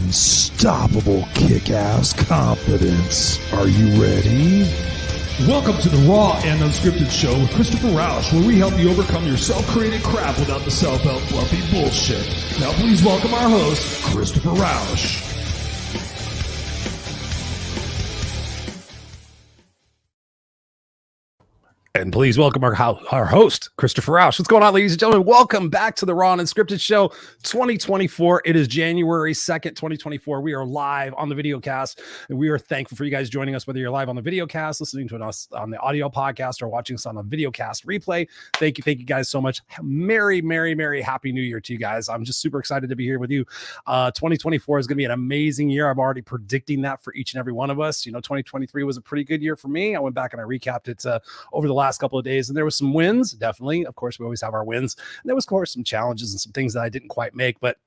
unstoppable kick-ass confidence. Are you ready? Welcome to the Raw and Unscripted show with Christopher Rausch, where we help you overcome your self-created crap without the self-help fluffy bullshit. Now please welcome our host, Christopher Rausch. And please welcome our host, Christopher Rausch. What's going on, ladies and gentlemen? Welcome back to the Raw Unscripted show 2024. It is January 2nd, 2024. We are live on the video cast, and we are thankful for you guys joining us, whether you're live on the video cast, listening to us on the audio podcast, or watching us on a video cast replay. Thank you guys so much. Merry Happy New Year to you guys. I'm just super excited to be here with you. 2024 is going to be an amazing year. I'm already predicting that for each and every one of us. You know, 2023 was a pretty good year for me. I went back and I recapped it over the last couple of days, and there was some wins, definitely. Of course, we always have our wins, and there was, of course, some challenges and some things that I didn't quite make, but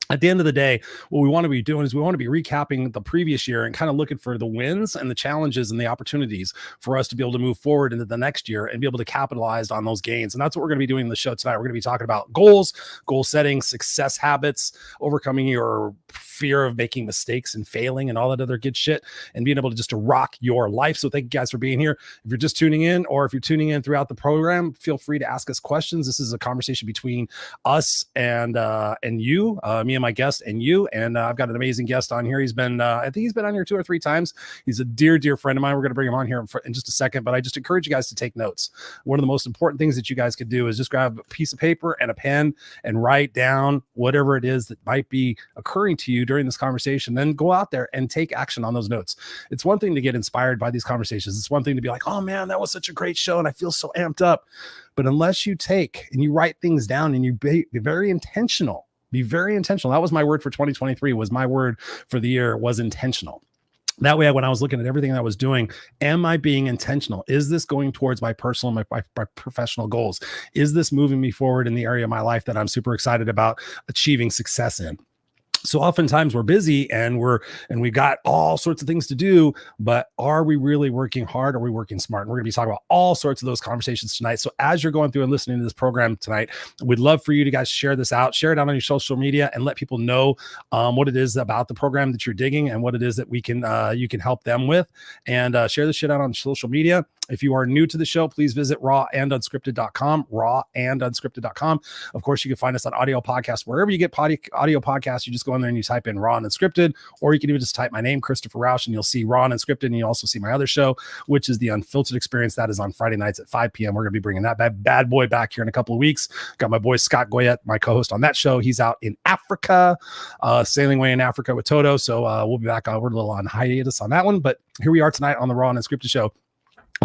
at the end of the day, what we want to be doing is we want to be recapping the previous year and kind of looking for the wins and the challenges and the opportunities for us to be able to move forward into the next year and be able to capitalize on those gains. And that's what we're going to be doing in the show tonight. We're going to be talking about goals, goal setting, success habits, overcoming your fear of making mistakes and failing and all that other good shit, and being able to just to rock your life. So thank you guys for being here. If you're just tuning in, or if you're tuning in throughout the program, feel free to ask us questions. This is a conversation between us and you, me and my guest and you. And I've got an amazing guest on here. He's been, I think he's been on here 2 or 3 times. He's a dear friend of mine. We're going to bring him on here in just a second, but I just encourage you guys to take notes. One of the most important things that you guys could do is just grab a piece of paper and a pen and write down whatever it is that might be occurring to you during this conversation. Then go out there and take action on those notes. It's one thing to get inspired by these conversations. It's one thing to be like, oh man, that was such a great show and I feel so amped up. But unless you take and you write things down and you be very intentional, That was my word for 2023. Was my word for the year was intentional. That way, when I was looking at everything that I was doing, am I being intentional? Is this going towards my personal, my professional goals? Is this moving me forward in the area of my life that I'm super excited about achieving success in? So oftentimes we're busy and we got all sorts of things to do, but are we really working hard? Are we working smart? And we're going to be talking about all sorts of those conversations tonight. So as you're going through and listening to this program tonight, we'd love for you to guys share this out, share it out on your social media, and let people know what it is about the program that you're digging and what it is that we can you can help them with, and share this shit out on social media. If you are new to the show, please visit rawandunscripted.com, rawandunscripted.com. Of course, you can find us on audio podcasts, wherever you get audio podcasts. You just go in there and you type in Raw and Unscripted, or you can even just type my name, Christopher Rausch, and you'll see Raw and Unscripted, and you also see my other show, which is the Unfiltered Experience. That is on Friday nights at 5 p.m. We're going to be bringing that bad boy back here in a couple of weeks. Got my boy Scott Goyette, my co-host on that show. He's out in Africa, sailing away in Africa with Toto. So we'll be back. We're a little on hiatus on that one, but here we are tonight on the Raw and Unscripted show.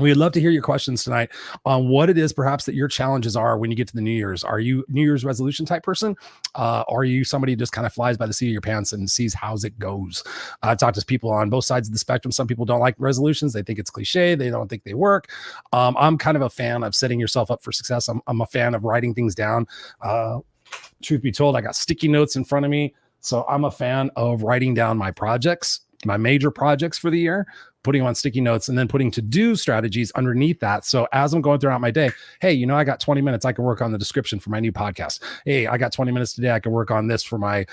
We'd love to hear your questions tonight on what it is perhaps that your challenges are when you get to the New Year's. Are you New Year's resolution type person? Are you somebody who just kind of flies by the seat of your pants and sees how's it goes? I've talked to people on both sides of the spectrum. Some people don't like resolutions. They think it's cliche. They don't think they work. I'm kind of a fan of setting yourself up for success. I'm a fan of writing things down. Truth be told, I got sticky notes in front of me. So I'm a fan of writing down my projects, my major projects for the year, putting them on sticky notes, and then putting to-do strategies underneath that. So as I'm going throughout my day, hey, you know, I got 20 minutes. I can work on the description for my new podcast. Hey, I got 20 minutes today. I can work on this for my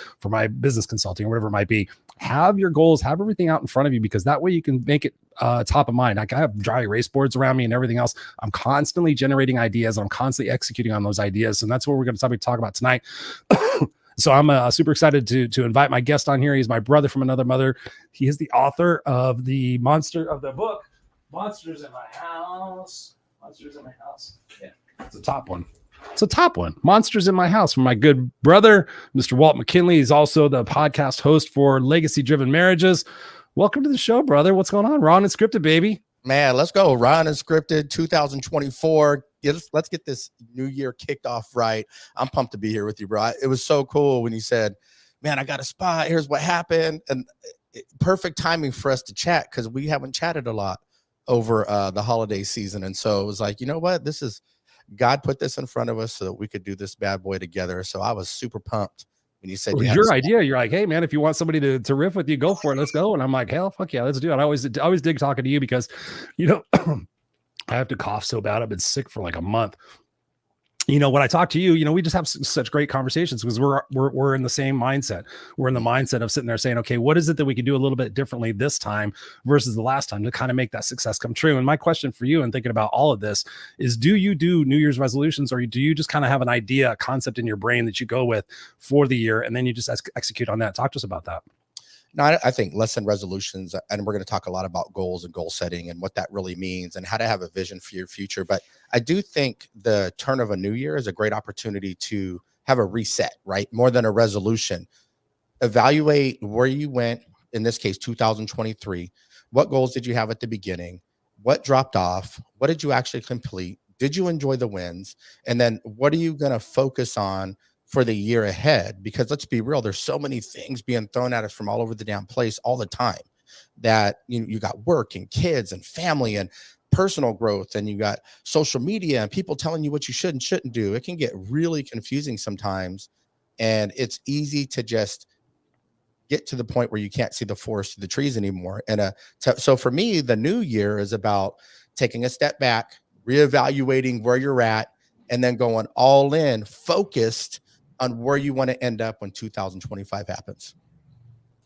business consulting or whatever it might be. Have your goals, have everything out in front of you, because that way you can make it top of mind. Like I have dry erase boards around me and everything else. I'm constantly generating ideas. I'm constantly executing on those ideas. And that's what we're going to talk about tonight. So I'm super excited to invite my guest on here. He's my brother from another mother. He is the author of the book, Monsters in My House. Monsters in My House. Yeah, it's a top one. Monsters in My House, from my good brother, Mr. Walt McKinley. He's also the podcast host for Legacy Driven Marriages. Welcome to the show, brother. What's going on? Raw and Unscripted, baby. Man, let's go. Raw and Unscripted 2024. Let's get this new year kicked off right. I'm pumped to be here with you, bro. It was so cool when you said, man, I got a spot. Here's what happened. And perfect timing for us to chat, because we haven't chatted a lot over the holiday season. And so it was like, you know what? God put this in front of us so that we could do this bad boy together. So I was super pumped when you said it was your idea. You're like, hey man, if you want somebody to riff with you, go for it. Let's go. And I'm like, hell, fuck yeah, let's do it. I always dig talking to you because, you know, I have to cough so bad. I've been sick for like a month. when I talk to you, we just have such great conversations because we're in the same mindset. We're in the mindset of sitting there saying, okay, what is it that we can do a little bit differently this time versus the last time to kind of make that success come true? And my question for you and thinking about all of this is, do you do New Year's resolutions, or do you just kind of have an idea, a concept in your brain that you go with for the year, and then you just execute on that? Talk to us about that. No, I think less than resolutions, and we're going to talk a lot about goals and goal setting and what that really means and how to have a vision for your future. But I do think the turn of a new year is a great opportunity to have a reset, right? More than a resolution. Evaluate where you went, in this case, 2023. What goals did you have at the beginning? What dropped off? What did you actually complete? Did you enjoy the wins? And then what are you going to focus on for the year ahead? Because let's be real, there's so many things being thrown at us from all over the damn place all the time, that you got work and kids and family and personal growth, and you got social media and people telling you what you should and shouldn't do. It can get really confusing sometimes, and it's easy to just get to the point where you can't see the forest through the trees anymore. And so for me, the new year is about taking a step back, reevaluating where you're at, and then going all in, focused on where you want to end up when 2025 happens.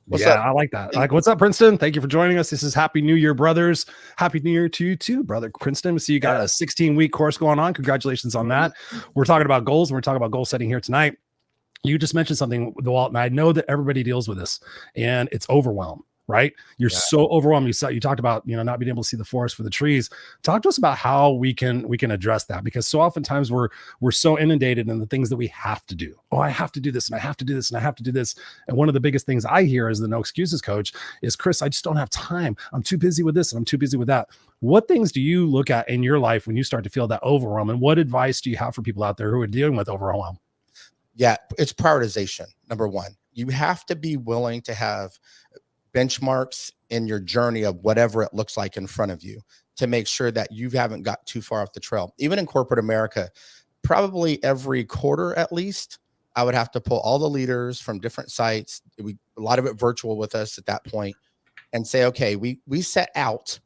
What's up? I like that. What's up, Princeton? Thank you for joining us. This is Happy New Year, brothers. Happy New Year to you too, brother Princeton. We see you got a 16-week course going on. Congratulations on that. We're talking about goals. And we're talking about goal setting here tonight. You just mentioned something, Walt, and I know that everybody deals with this, and it's overwhelm. Right? You're so overwhelmed. You talked about, not being able to see the forest for the trees. Talk to us about how we can address that, because so oftentimes we're so inundated in the things that we have to do. Oh, I have to do this, and I have to do this, and I have to do this. And one of the biggest things I hear as the no excuses coach is, Chris, I just don't have time. I'm too busy with this, and I'm too busy with that. What things do you look at in your life when you start to feel that overwhelm? And what advice do you have for people out there who are dealing with overwhelm? Yeah, it's prioritization. Number one, you have to be willing to have benchmarks in your journey of whatever it looks like in front of you to make sure that you haven't got too far off the trail. Even in corporate America, probably every quarter at least, I would have to pull all the leaders from different sites, a lot of it virtual with us at that point, and say, okay, we set out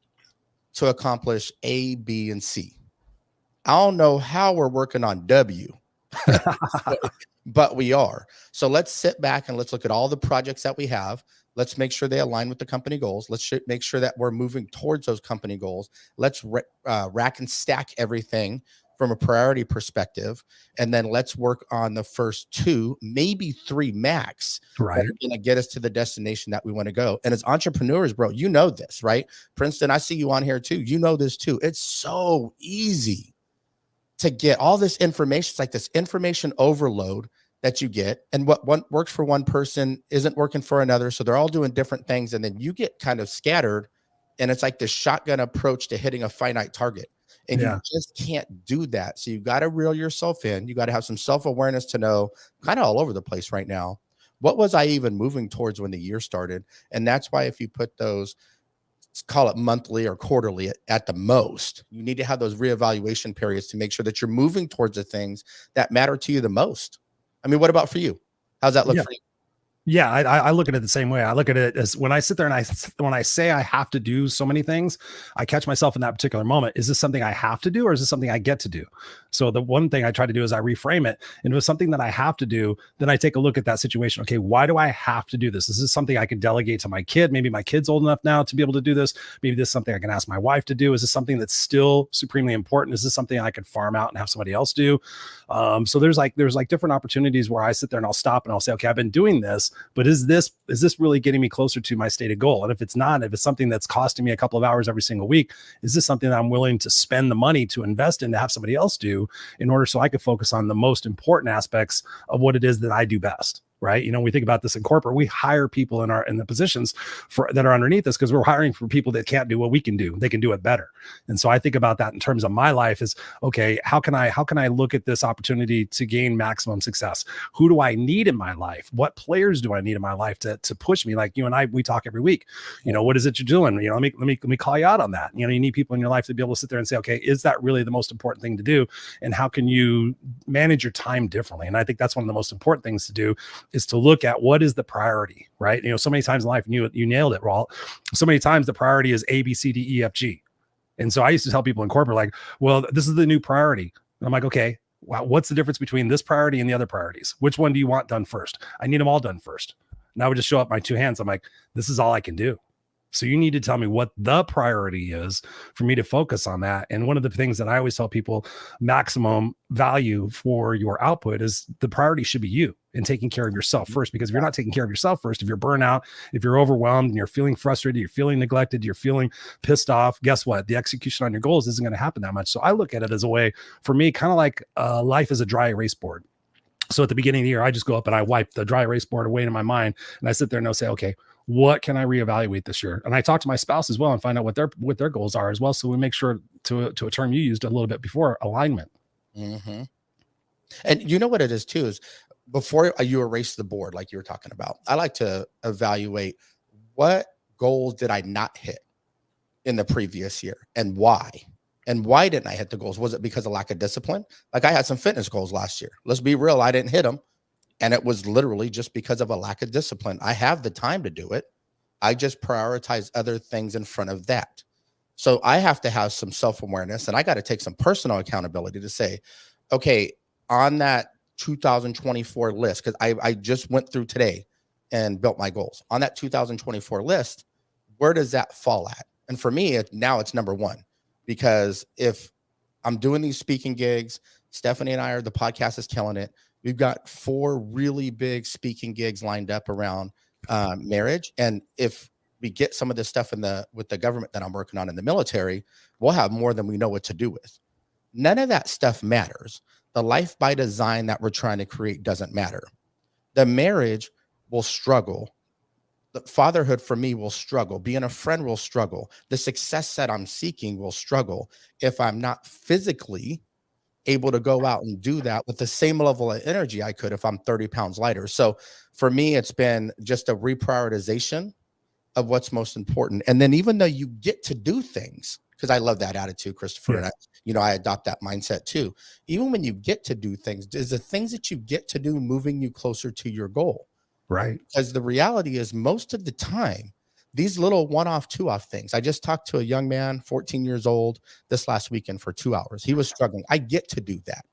to accomplish A, B, and C. I don't know how we're working on W, but we are. So let's sit back and let's look at all the projects that we have. Let's make sure they align with the company goals. Let's make sure that we're moving towards those company goals. Let's rack and stack everything from a priority perspective. And then let's work on the first 2, maybe 3 max. Right. That are going to get us to the destination that we want to go. And as entrepreneurs, bro, you know this, right? Princeton, I see you on here too. You know this too. It's so easy to get all this information. It's like this information overload that you get, and what works for one person isn't working for another. So they're all doing different things. And then you get kind of scattered, and it's like this shotgun approach to hitting a finite target. And you just can't do that. So you got to reel yourself in. You got to have some self-awareness to know, kind of all over the place right now, what was I even moving towards when the year started? And that's why if you put those, call it monthly or quarterly at the most, you need to have those reevaluation periods to make sure that you're moving towards the things that matter to you the most. I mean, what about for you? How's that look for you? Yeah, I look at it the same way. I look at it as when I sit there and when I say I have to do so many things, I catch myself in that particular moment. Is this something I have to do, or is this something I get to do? So the one thing I try to do is I reframe it into something that I have to do. Then I take a look at that situation. Okay, why do I have to do this? Is this something I can delegate to my kid? Maybe my kid's old enough now to be able to do this. Maybe this is something I can ask my wife to do. Is this something that's still supremely important? Is this something I could farm out and have somebody else do? So there's different opportunities where I sit there and I'll stop and I'll say, okay, I've been doing this, but is this really getting me closer to my stated goal? And if it's not, if it's something that's costing me a couple of hours every single week, is this something that I'm willing to spend the money to invest in to have somebody else do in order so I could focus on the most important aspects of what it is that I do best? Right. We think about this in corporate. We hire people in the positions that are underneath us because we're hiring for people that can't do what we can do. They can do it better. And so I think about that in terms of my life is, okay, how can I look at this opportunity to gain maximum success? Who do I need in my life? What players do I need in my life to push me? Like you and I, we talk every week. What is it you're doing? Let me call you out on that. You need people in your life to be able to sit there and say, okay, is that really the most important thing to do? And how can you manage your time differently? And I think that's one of the most important things to do, is to look at what is the priority, right? So many times in life, and you nailed it, Walt. So many times the priority is A, B, C, D, E, F, G. And so I used to tell people in corporate, like, well, this is the new priority. And I'm like, okay, what's the difference between this priority and the other priorities? Which one do you want done first? I need them all done first. And I would just show up my two hands. I'm like, this is all I can do. So you need to tell me what the priority is for me to focus on that. And one of the things that I always tell people, maximum value for your output is the priority should be you and taking care of yourself first. Because if you're not taking care of yourself first, if you're burnout, if you're overwhelmed and you're feeling frustrated, you're feeling neglected, you're feeling pissed off, guess what? The execution on your goals isn't going to happen that much. So I look at it as a way for me, kind of like life is a dry erase board. So at the beginning of the year, I just go up and I wipe the dry erase board away in my mind. And I sit there and I'll say, okay, what can I reevaluate this year? And I talk to my spouse as well and find out what their goals are as well. So we make sure, to a term you used a little bit before, alignment. Mm-hmm. And you know what it is too, is before you erase the board, like you were talking about, I like to evaluate what goals did I not hit in the previous year and why? And why didn't I hit the goals? Was it because of lack of discipline? Like I had some fitness goals last year. Let's be real. I didn't hit them. And it was literally just because of a lack of discipline. I have the time to do it. I just prioritize other things in front of that. So I have to have some self-awareness, and I got to take some personal accountability to say, okay, on that 2024 list, because I just went through today and built my goals. On that 2024 list, where does that fall at? And for me, now it's number one, because if I'm doing these speaking gigs, Stephanie and the podcast is killing it. We've got 4 really big speaking gigs lined up around marriage. And if we get some of this stuff with the government that I'm working on in the military, we'll have more than we know what to do with. None of that stuff matters. The life by design that we're trying to create doesn't matter. The marriage will struggle. The fatherhood for me will struggle. Being a friend will struggle. The success that I'm seeking will struggle if I'm not physically able to go out and do that with the same level of energy I could if I'm 30 pounds lighter. So for me, it's been just a reprioritization of what's most important. And then even though you get to do things, because I love that attitude, Christopher, Yeah. and I adopt that mindset too. Even when you get to do things, is the things that you get to do moving you closer to your goal? Right. Because the reality is most of the time, these little one-off, two-off things. I just talked to a young man, 14 years old, this last weekend for 2 hours. He was struggling. I get to do that.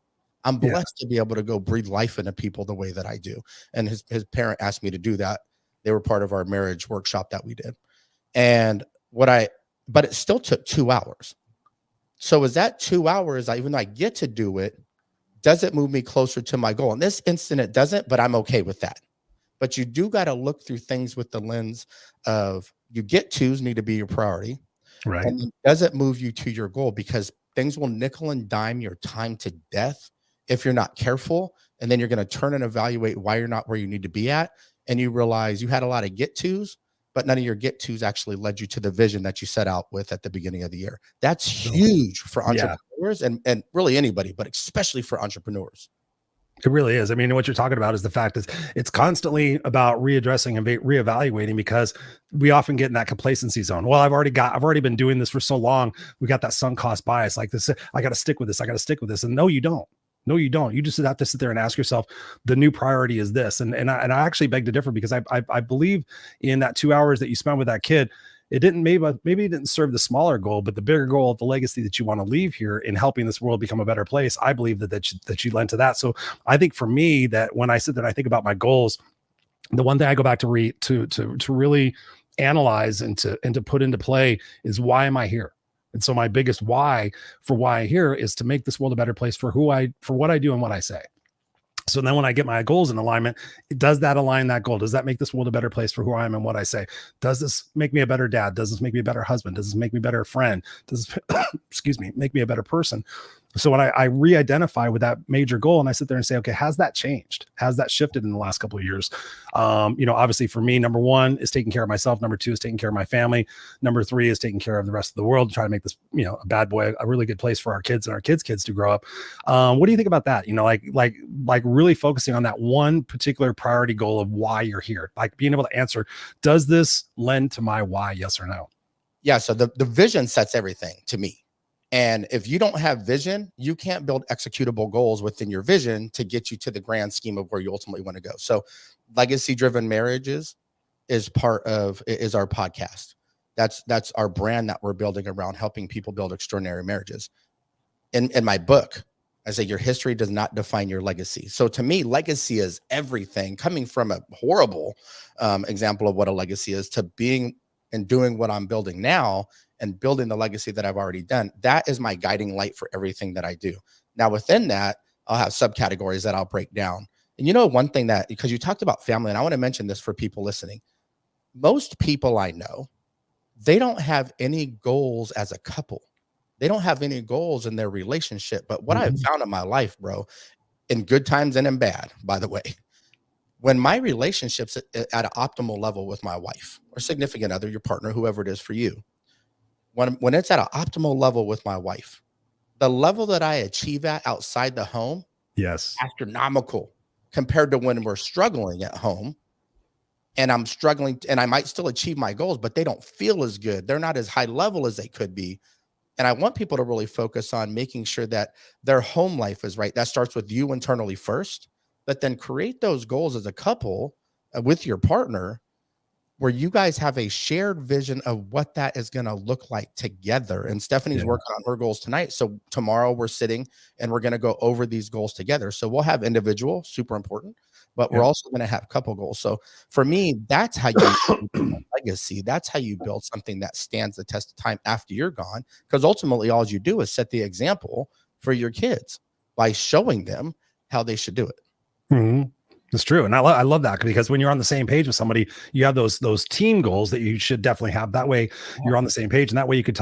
I'm blessed to be able to go breathe life into people the way that I do. And his parent asked me to do that. They were part of our marriage workshop that we did. And but it still took 2 hours. So is that 2 hours, even though I get to do it, does it move me closer to my goal? In this instant, it doesn't, but I'm okay with that. But you do got to look through things with the lens of you get tos need to be your priority. Right. And does it move you to your goal? Because things will nickel and dime your time to death if you're not careful. And then you're going to turn and evaluate why you're not where you need to be at. And you realize you had a lot of get tos, but none of your get tos actually led you to the vision that you set out with at the beginning of the year. That's huge for entrepreneurs and really anybody, but especially for entrepreneurs. It really is. I mean, what you're talking about is the fact is it's constantly about readdressing and reevaluating, because we often get in that complacency zone. Well, I've already been doing this for so long. We got that sunk cost bias. Like this, I got to stick with this. I got to stick with this. And no, you don't. No, you don't. You just have to sit there and ask yourself, the new priority is this. And I actually beg to differ, because I believe in that 2 hours that you spent with that kid. It didn't, maybe it didn't serve the smaller goal, but the bigger goal of the legacy that you want to leave here in helping this world become a better place. I believe that you lent to that. So I think for me, that when I sit there and I think about my goals, the one thing I go back to really analyze and to put into play is, why am I here? And so my biggest why I'm here is to make this world a better place for what I do and what I say. So then when I get my goals in alignment, does that align that goal? Does that make this world a better place for who I am and what I say? Does this make me a better dad? Does this make me a better husband? Does this make me a better friend? Does this, make me a better person? So when I re-identify with that major goal and I sit there and say, okay, has that changed? Has that shifted in the last couple of years? Obviously for me, number one is taking care of myself. Number two is taking care of my family. Number three is taking care of the rest of the world, trying to make this, a bad boy, a really good place for our kids and our kids to grow up. What do you think about that? Like really focusing on that one particular priority goal of why you're here, like being able to answer, does this lend to my why? Yes or no? Yeah. So the vision sets everything to me. And if you don't have vision, you can't build executable goals within your vision to get you to the grand scheme of where you ultimately want to go. So legacy-driven marriages is our podcast. That's our brand that we're building around helping people build extraordinary marriages. In my book, I say your history does not define your legacy. So to me, legacy is everything. Coming from a horrible example of what a legacy is to being and doing what I'm building now and building the legacy that I've already done. That is my guiding light for everything that I do. Now within that, I'll have subcategories that I'll break down. And you know, one thing that, because you talked about family, and I want to mention this for people listening, most people I know, they don't have any goals as a couple. They don't have any goals in their relationship. But what I've found in my life, bro, in good times and in bad, by the way, when my relationship's at an optimal level with my wife or significant other, your partner, whoever it is for you, when it's at an optimal level with my wife, the level that I achieve at outside the home, yes, astronomical compared to when we're struggling at home. And I'm struggling, and I might still achieve my goals, but they don't feel as good. They're not as high level as they could be. And I want people to really focus on making sure that their home life is right. That starts with you internally first, but then create those goals as a couple with your partner where you guys have a shared vision of what that is going to look like together. And Stephanie's working on her goals tonight. So tomorrow we're sitting and we're going to go over these goals together. So we'll have individual, super important, but we're also going to have couple goals. So for me, that's how you build legacy. That's how you build something that stands the test of time after you're gone. Because ultimately all you do is set the example for your kids by showing them how they should do it. Mm-hmm. It's true. And I love that, because when you're on the same page with somebody, you have those team goals that you should definitely have. That way you're on the same page. And that way you could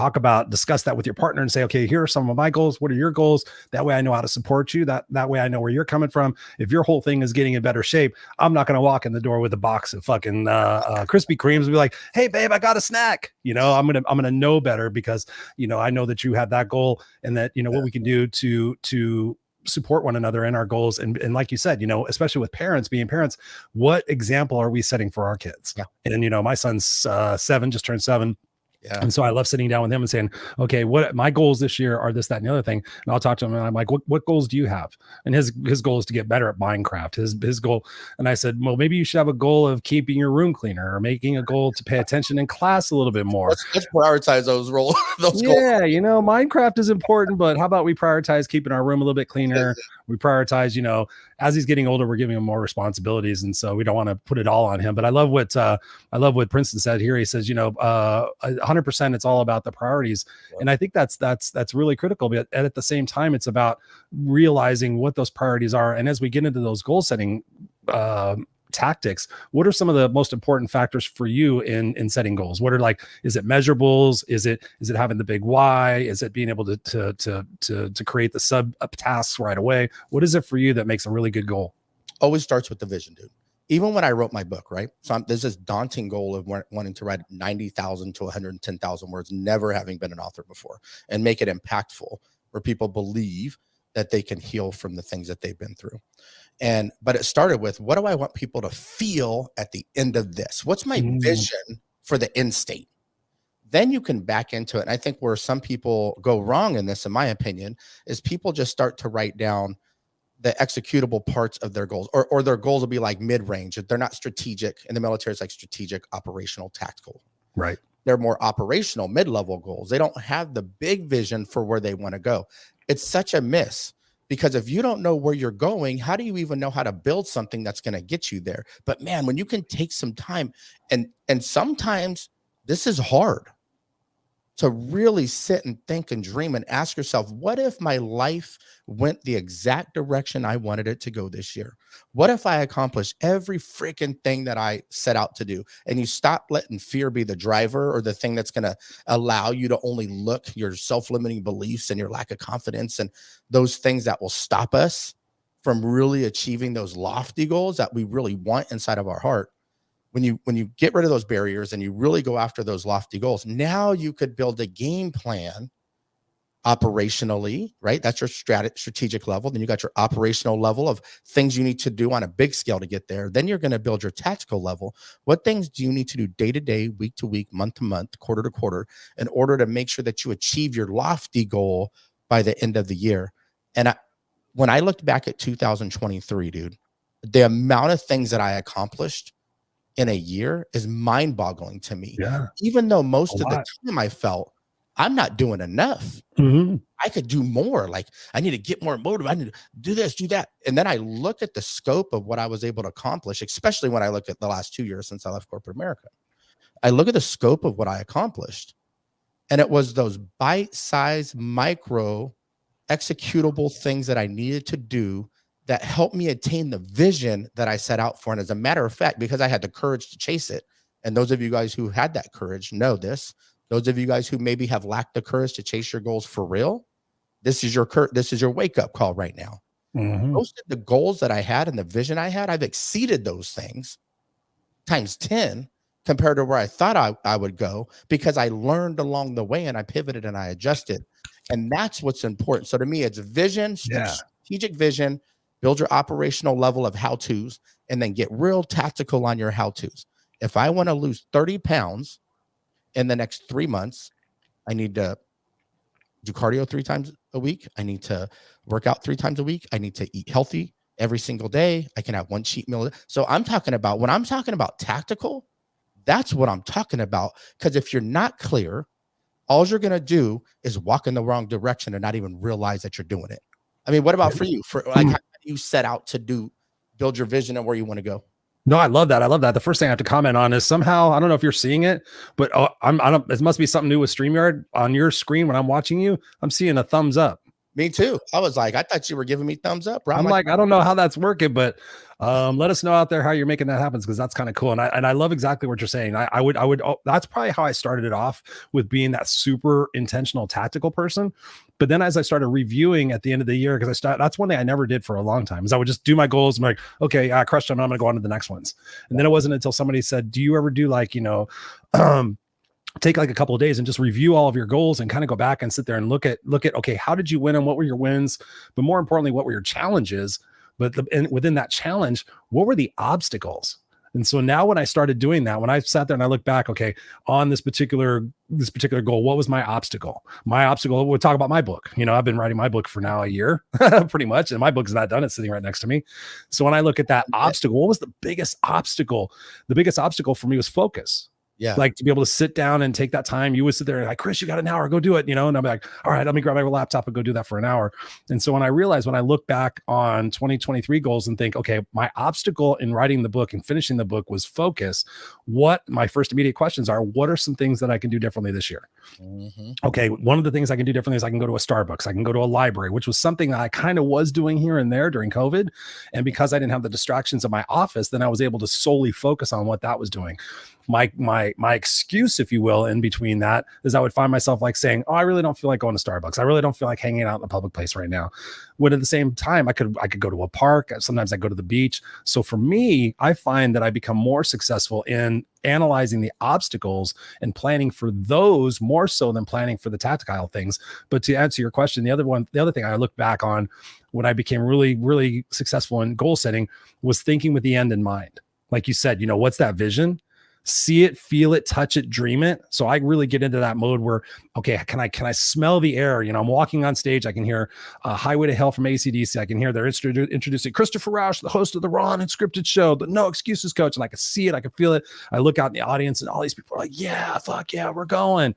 discuss that with your partner and say, okay, here are some of my goals. What are your goals? That way I know how to support you. That way I know where you're coming from. If your whole thing is getting in better shape, I'm not going to walk in the door with a box of fucking Krispy Kremes and be like, hey babe, I got a snack. You know, I'm going to know better, because, you know, I know that you have that goal, and that, you know, what we can do to support one another in our goals. And like you said, you know, especially with being parents, what example are we setting for our kids? Yeah. And, you know, my son's 7, just turned 7. Yeah. And so I love sitting down with him and saying, okay, what my goals this year are, this, that, and the other thing. And I'll talk to him and I'm like, what goals do you have? And his goal is to get better at Minecraft. His goal. And I said, well, maybe you should have a goal of keeping your room cleaner, or making a goal to pay attention in class a little bit more. Let's prioritize those goals. Yeah. You know, Minecraft is important, but how about we prioritize keeping our room a little bit cleaner? We prioritize, you know, as he's getting older, we're giving him more responsibilities. And so we don't want to put it all on him. But I love what Princeton said here. He says, you know, 100%, it's all about the priorities. Yep. And I think that's really critical. But at the same time, it's about realizing what those priorities are. And as we get into those goal setting tactics, what are some of the most important factors for you in setting goals? What are, like, is it measurables? Is it having the big why? Is it being able to create the sub tasks right away? What is it for you that makes a really good goal? Always starts with the vision, dude. Even when I wrote my book, right? So there's this daunting goal of wanting to write 90,000 to 110,000 words, never having been an author before, and make it impactful where people believe that they can heal from the things that they've been through. But it started with, what do I want people to feel at the end of this? What's my vision for the end state? Then you can back into it. And I think where some people go wrong in this, in my opinion, is people just start to write down the executable parts of their goals, or their goals will be like mid-range. They're not strategic. In the military, it's like strategic, operational, tactical. Right. They're more operational, mid-level goals. They don't have the big vision for where they want to go. It's such a miss, because if you don't know where you're going, how do you even know how to build something that's going to get you there? But man, when you can take some time, and sometimes this is hard, to really sit and think and dream and ask yourself, what if my life went the exact direction I wanted it to go this year? What if I accomplished every freaking thing that I set out to do? And you stop letting fear be the driver, or the thing that's going to allow you to only look your self-limiting beliefs and your lack of confidence and those things that will stop us from really achieving those lofty goals that we really want inside of our heart. When you get rid of those barriers and you really go after those lofty goals, now you could build a game plan operationally, right? That's your strategic level. Then you got your operational level of things you need to do on a big scale to get there. Then you're going to build your tactical level. What things do you need to do day to day, week to week, month to month, quarter to quarter, in order to make sure that you achieve your lofty goal by the end of the year? And when I looked back at 2023, dude, the amount of things that I accomplished in a year is mind-boggling to me. Yeah. Even though most of the time I felt I'm not doing enough. Mm-hmm. I could do more. Like, I need to get more motive. I need to do this, do that. And then I look at the scope of what I was able to accomplish, especially when I look at the last 2 years since I left corporate America. I look at the scope of what I accomplished. And it was those bite-sized, micro, executable things that I needed to do that helped me attain the vision that I set out for. And as a matter of fact, because I had the courage to chase it, and those of you guys who had that courage know this, those of you guys who maybe have lacked the courage to chase your goals for real, this is your wake-up call right now. Mm-hmm. Most of the goals that I had and the vision I had, I've exceeded those things times 10 compared to where I thought I would go, because I learned along the way and I pivoted and I adjusted. And that's what's important. So to me, it's vision, strategic vision, build your operational level of how-tos, and then get real tactical on your how-tos. If I want to lose 30 pounds in the next 3 months, I need to do cardio 3 times a week. I need to work out 3 times a week. I need to eat healthy every single day. I can have 1 cheat meal. So I'm talking about, when I'm talking about tactical, that's what I'm talking about. Because if you're not clear, all you're going to do is walk in the wrong direction and not even realize that you're doing it. I mean, what about for you? For like, how do you set out to build your vision and where you want to go? No, I love that. I love that. The first thing I have to comment on is somehow, I don't know if you're seeing it, but it must be something new with StreamYard. On your screen when I'm watching you, I'm seeing a thumbs up. Me too. I was like, I thought you were giving me thumbs up, bro. I'm like, I don't know how that's working, but let us know out there how you're making that happen, because that's kind of cool. And I love exactly what you're saying. I would that's probably how I started it off, with being that super intentional tactical person. But then as I started reviewing at the end of the year, because that's one thing I never did for a long time, is I would just do my goals. I'm like, okay, I crushed them, I'm going to go on to the next ones. And then it wasn't until somebody said, do you ever do like, take like a couple of days and just review all of your goals and kind of go back and sit there and look at, okay, how did you win and what were your wins? But more importantly, what were your challenges? But within that challenge, what were the obstacles? And so now when I started doing that, when I sat there and I look back, okay, on this particular goal, what was my obstacle? My obstacle, we'll talk about my book. I've been writing my book for now a year, pretty much. And my book's not done. It's sitting right next to me. So when I look at that obstacle, what was the biggest obstacle? The biggest obstacle for me was focus. Yeah. Like to be able to sit down and take that time. You would sit there and like, Chris, you got an hour, go do it. And I'm like, all right, let me grab my laptop and go do that for an hour. And so when I look back on 2023 goals and think, okay, my obstacle in writing the book and finishing the book was focus. What my first immediate questions are, what are some things that I can do differently this year? Mm-hmm. Okay. One of the things I can do differently is I can go to a Starbucks. I can go to a library, which was something that I kind of was doing here and there during COVID. And because I didn't have the distractions of my office, then I was able to solely focus on what that was doing. My excuse, if you will, in between that is I would find myself like saying, oh, I really don't feel like going to Starbucks. I really don't feel like hanging out in a public place right now. When at the same time, I could go to a park. Sometimes I go to the beach. So for me, I find that I become more successful in analyzing the obstacles and planning for those more so than planning for the tactile things. But to answer your question, the other thing I look back on when I became really, really successful in goal setting was thinking with the end in mind. Like you said, what's that vision? See it, feel it, touch it, dream it. So I really get into that mode where, okay, can I smell the air? I'm walking on stage. I can hear Highway to Hell from AC/DC. I can hear they're introducing Christopher Rausch, the host of the Raw Unscripted show, the No Excuses coach. And I can see it. I can feel it. I look out in the audience and all these people are like, yeah, fuck yeah, we're going.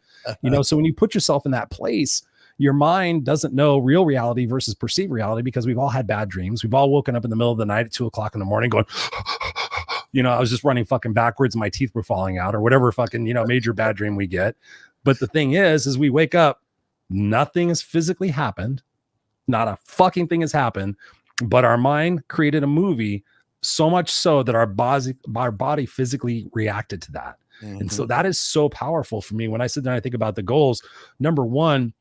So when you put yourself in that place, your mind doesn't know real reality versus perceived reality, because we've all had bad dreams. We've all woken up in the middle of the night at 2:00 in the morning going, I was just running fucking backwards and my teeth were falling out, or whatever fucking, major bad dream we get. But the thing is we wake up, nothing has physically happened. Not a fucking thing has happened, but our mind created a movie, so much so that our body physically reacted to that. Mm-hmm. And so that is so powerful for me when I sit there and I think about the goals. Number one,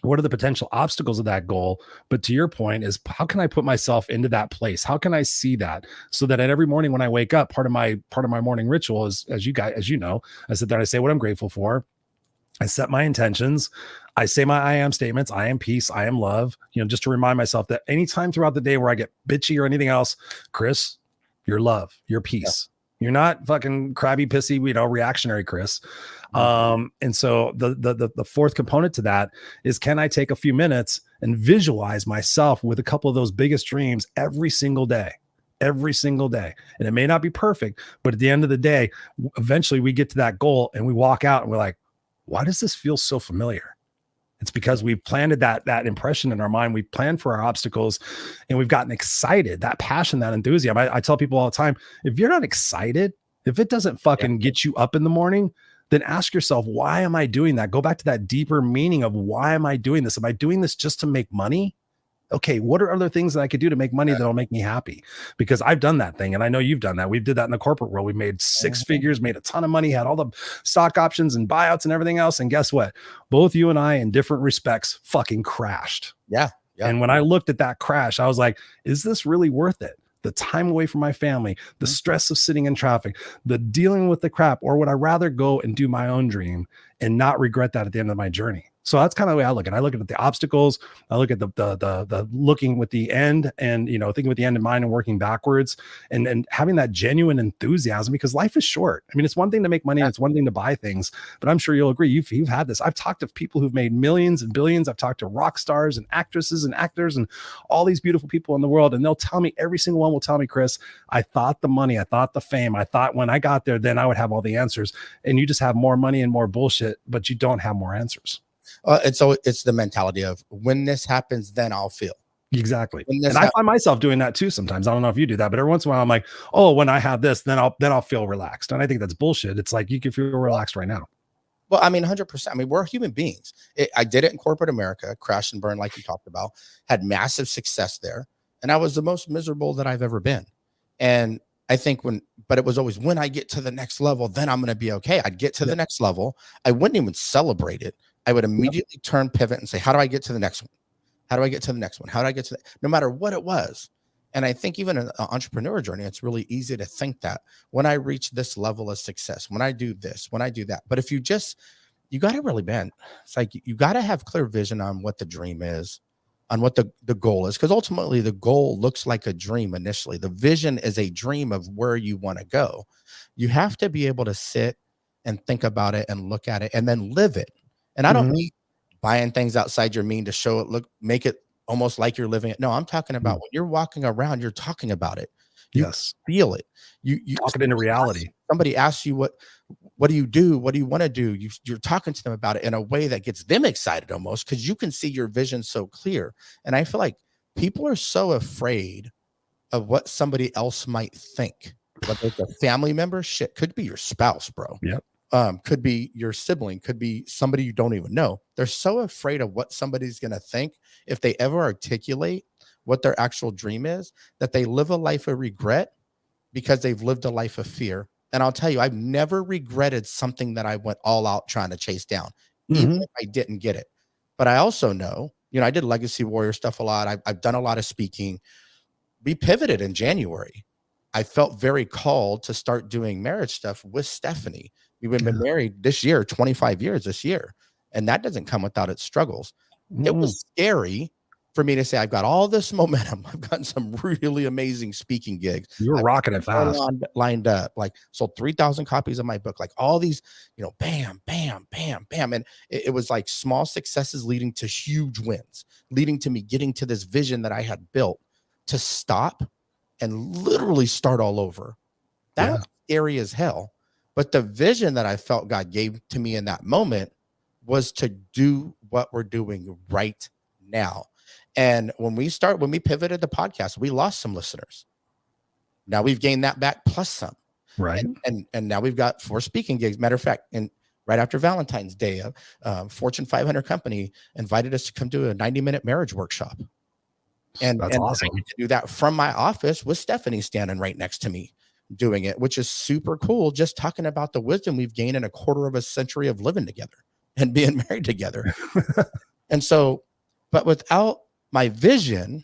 what are the potential obstacles of that goal? But to your point is, how can I put myself into that place? How can I see that so that every morning when I wake up, part of my morning ritual is, as you know, I sit there and I say what I'm grateful for. I set my intentions. I say my I am statements. I am peace. I am love. Just to remind myself that anytime throughout the day where I get bitchy or anything else, Chris, you're love, you're peace. Yeah. You're not fucking crabby, pissy, reactionary, Chris. And so the fourth component to that is, can I take a few minutes and visualize myself with a couple of those biggest dreams every single day? And it may not be perfect, but at the end of the day, eventually we get to that goal and we walk out and we're like, why does this feel so familiar? It's because we've planted that impression in our mind. We've planned for our obstacles and we've gotten excited, that passion, that enthusiasm. I tell people all the time, if you're not excited, if it doesn't fucking get you up in the morning, then ask yourself, why am I doing that? Go back to that deeper meaning of why am I doing this? Am I doing this just to make money? Okay, what are other things that I could do to make money that'll make me happy? Because I've done that thing, and I know you've done that. We did that in the corporate world. We made six figures, made a ton of money, had all the stock options and buyouts and everything else. And guess what? Both you and I, in different respects, fucking crashed. Yeah. And when I looked at that crash, I was like, is this really worth it? The time away from my family, the stress of sitting in traffic, the dealing with the crap, or would I rather go and do my own dream and not regret that at the end of my journey? So that's kind of the way I look at it. I look at the obstacles. I look at the looking with the end and, thinking with the end in mind and working backwards and having that genuine enthusiasm, because life is short. I mean, it's one thing to make money. It's one thing to buy things, but I'm sure you'll agree. You've had this. I've talked to people who've made millions and billions. I've talked to rock stars and actresses and actors and all these beautiful people in the world. And they'll tell me, every single one will tell me, Chris, I thought the money, I thought the fame, I thought when I got there, then I would have all the answers. And you just have more money and more bullshit, but you don't have more answers. It's the mentality of, when this happens, then I'll feel. Exactly. And I find myself doing that too sometimes. I don't know if you do that, but every once in a while I'm like, oh, when I have this, then I'll feel relaxed. And I think that's bullshit. It's like, you can feel relaxed right now. Well, I mean, 100%. I mean, we're human beings. I did it in corporate America, crash and burn, like you talked about, had massive success there. And I was the most miserable that I've ever been. And I think but it was always, when I get to the next level, then I'm going to be okay. I'd get to the next level. I wouldn't even celebrate it. I would immediately turn, pivot, and say, how do I get to the next one? How do I get to the next one? How do I get to no matter what it was? And I think even in an entrepreneur journey, it's really easy to think that when I reach this level of success, when I do this, when I do that. But if you got to really bend. It's like, you got to have clear vision on what the dream is, on what the goal is. Because ultimately the goal looks like a dream initially. The vision is a dream of where you want to go. You have to be able to sit and think about it and look at it and then live it. And I don't mean buying things outside your mean to show it, make it almost like you're living it. No, I'm talking about when you're walking around, you're talking about it. You feel it. You talk it into reality. Somebody asks you, what do you do? What do you want to do? You're talking to them about it in a way that gets them excited almost, because you can see your vision so clear. And I feel like people are so afraid of what somebody else might think. Whether it's a family member, could be your spouse, bro. Yep. Could be your sibling, could be somebody you don't even know. They're so afraid of what somebody's going to think if they ever articulate what their actual dream is, that they live a life of regret because they've lived a life of fear. And I'll tell you, I've never regretted something that I went all out trying to chase down, even if I didn't get it. But I also know, I did legacy warrior stuff a lot. I've done a lot of speaking. We pivoted in January. I felt very called to start doing marriage stuff with Stephanie. We've been married this year, 25 years this year. And that doesn't come without its struggles. It was scary for me to say, I've got all this momentum. I've gotten some really amazing speaking gigs. You were rocking it fast. Lined up, like sold 3,000 copies of my book, like all these, bam, bam, bam, bam. And it was like small successes leading to huge wins, leading to me getting to this vision that I had built. To stop and literally start all over. That was scary as hell. But the vision that I felt God gave to me in that moment was to do what we're doing right now. And when we pivoted the podcast, we lost some listeners. Now we've gained that back plus some. Right. And now we've got 4 speaking gigs. Matter of fact, and right after Valentine's Day, a Fortune 500 company invited us to come do a 90-minute marriage workshop. And that's awesome. I get to do that from my office with Stephanie standing right next to me doing it, which is super cool. Just talking about the wisdom we've gained in a quarter of a century of living together and being married together. And so, but without my vision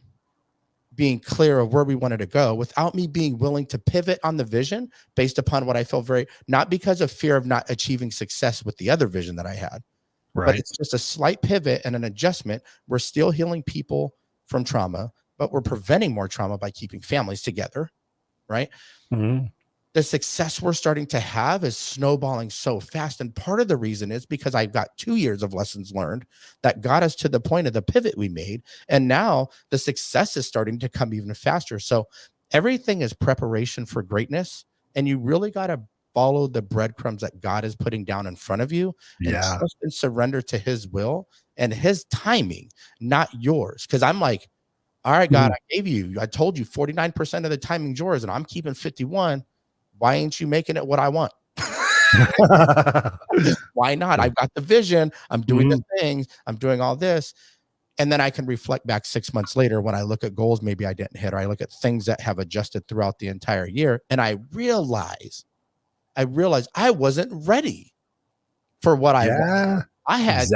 being clear of where we wanted to go, without me being willing to pivot on the vision based upon what I felt not because of fear of not achieving success with the other vision that I had, but it's just a slight pivot and an adjustment. We're still healing people from trauma, but we're preventing more trauma by keeping families together, right? The success we're starting to have is snowballing so fast. And part of the reason is because I've got 2 years of lessons learned that got us to the point of the pivot we made. And now the success is starting to come even faster. So everything is preparation for greatness. And you really got to follow the breadcrumbs that God is putting down in front of you and trust and surrender to his will and his timing, not yours. Because I'm like, all right, God, I told you 49% of the timing's yours and I'm keeping 51. Why ain't you making it what I want? Why not? I've got the vision. I'm doing the things. I'm doing all this. And then I can reflect back 6 months later when I look at goals maybe I didn't hit, or I look at things that have adjusted throughout the entire year. And I realize I wasn't ready for what I wanted. I had.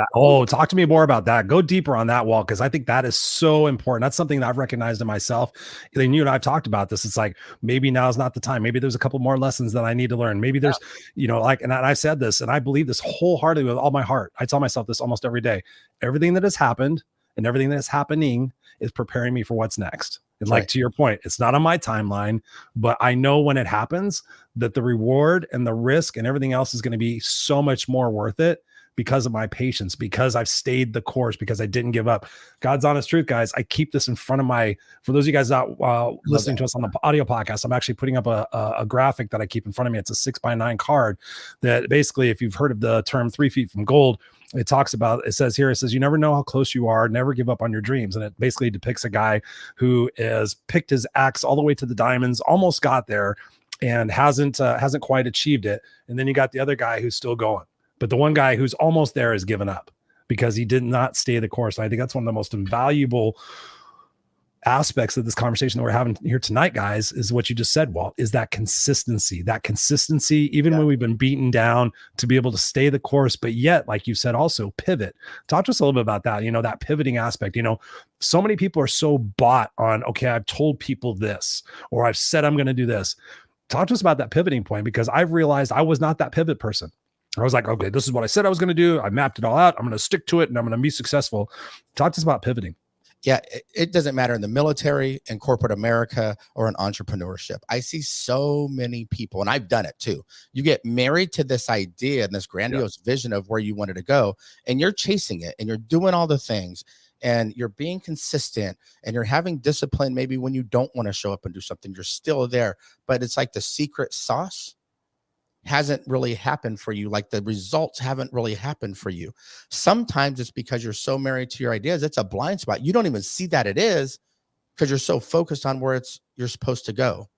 Talk to me more about that. Go deeper on that, Walt, because I think that is so important. That's something that I've recognized in myself. And you and I've talked about this. It's like, maybe now is not the time. Maybe there's a couple more lessons that I need to learn. Maybe there's, and I said this, and I believe this wholeheartedly with all my heart. I tell myself this almost every day. Everything that has happened and everything that is happening is preparing me for what's next. And like, to your point, it's not on my timeline, but I know when it happens that the reward and the risk and everything else is going to be so much more worth it because of my patience, because I've stayed the course, because I didn't give up. God's honest truth, guys. I keep this in front of for those of you guys out listening to us on the audio podcast, I'm actually putting up a graphic that I keep in front of me. It's a 6x9 card that basically, if you've heard of the term 3 feet from gold, it says, you never know how close you are. Never give up on your dreams. And it basically depicts a guy who has picked his axe all the way to the diamonds, almost got there and hasn't quite achieved it. And then you got the other guy who's still going. But the one guy who's almost there has given up because he did not stay the course. And I think that's one of the most invaluable aspects of this conversation that we're having here tonight, guys, is what you just said, Walt, is that consistency, even when we've been beaten down, to be able to stay the course, but yet, like you said, also pivot. Talk to us a little bit about that, that pivoting aspect. So many people are so bought on, okay, I've told people this, or I've said I'm going to do this. Talk to us about that pivoting point, because I've realized I was not that pivot person. I was like, okay, this is what I said I was going to do. I mapped it all out. I'm going to stick to it and I'm going to be successful. Talk to us about pivoting. Yeah, it doesn't matter in the military, in corporate America, or in entrepreneurship. I see so many people, and I've done it too. You get married to this idea and this grandiose vision of where you wanted to go, and you're chasing it and you're doing all the things and you're being consistent and you're having discipline. Maybe when you don't want to show up and do something, you're still there, but it's like the secret sauce hasn't really happened for you. Like the results haven't really happened for you. Sometimes it's because you're so married to your ideas. It's a blind spot. You don't even see that it is because you're so focused on where you're supposed to go.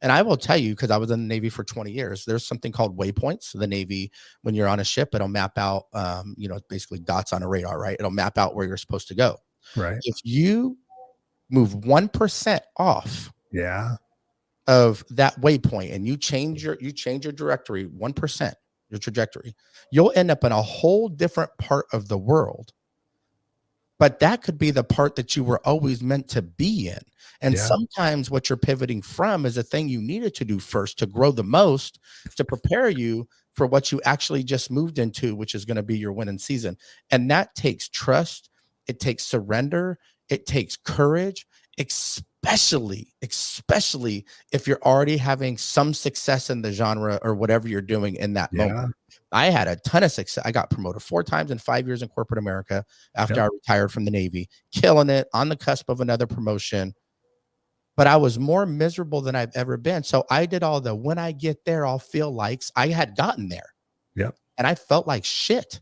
And I will tell you, because I was in the Navy for 20 years, there's something called waypoints. So the Navy, when you're on a ship, it'll map out, basically dots on a radar, right? It'll map out where you're supposed to go. Right. If you move 1% off, of that waypoint, and you change your directory 1%, your trajectory, you'll end up in a whole different part of the world. But that could be the part that you were always meant to be in. And sometimes what you're pivoting from is a thing you needed to do first to grow the most, to prepare you for what you actually just moved into, which is going to be your winning season. And that takes trust. It takes surrender. It takes courage, especially if you're already having some success in the genre or whatever you're doing in that moment. I had a ton of success. I got promoted 4 times in 5 years in corporate America after I retired from the Navy, killing it, on the cusp of another promotion. But I was more miserable than I've ever been. So I did all the, when I get there, I'll feel like I had gotten there. And I felt like shit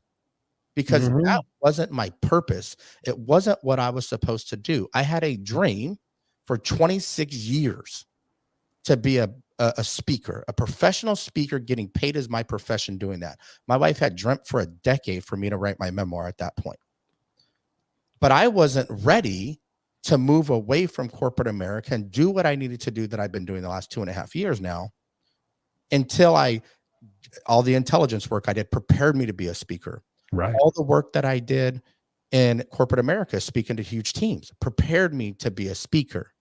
because that wasn't my purpose. It wasn't what I was supposed to do. I had a dream for 26 years to be a speaker, a professional speaker, getting paid as my profession doing that. My wife had dreamt for a decade for me to write my memoir at that point. But I wasn't ready to move away from corporate America and do what I needed to do that I've been doing the last 2.5 years now, until all the intelligence work I did prepared me to be a speaker. Right. All the work that I did in corporate America, speaking to huge teams, prepared me to be a speaker.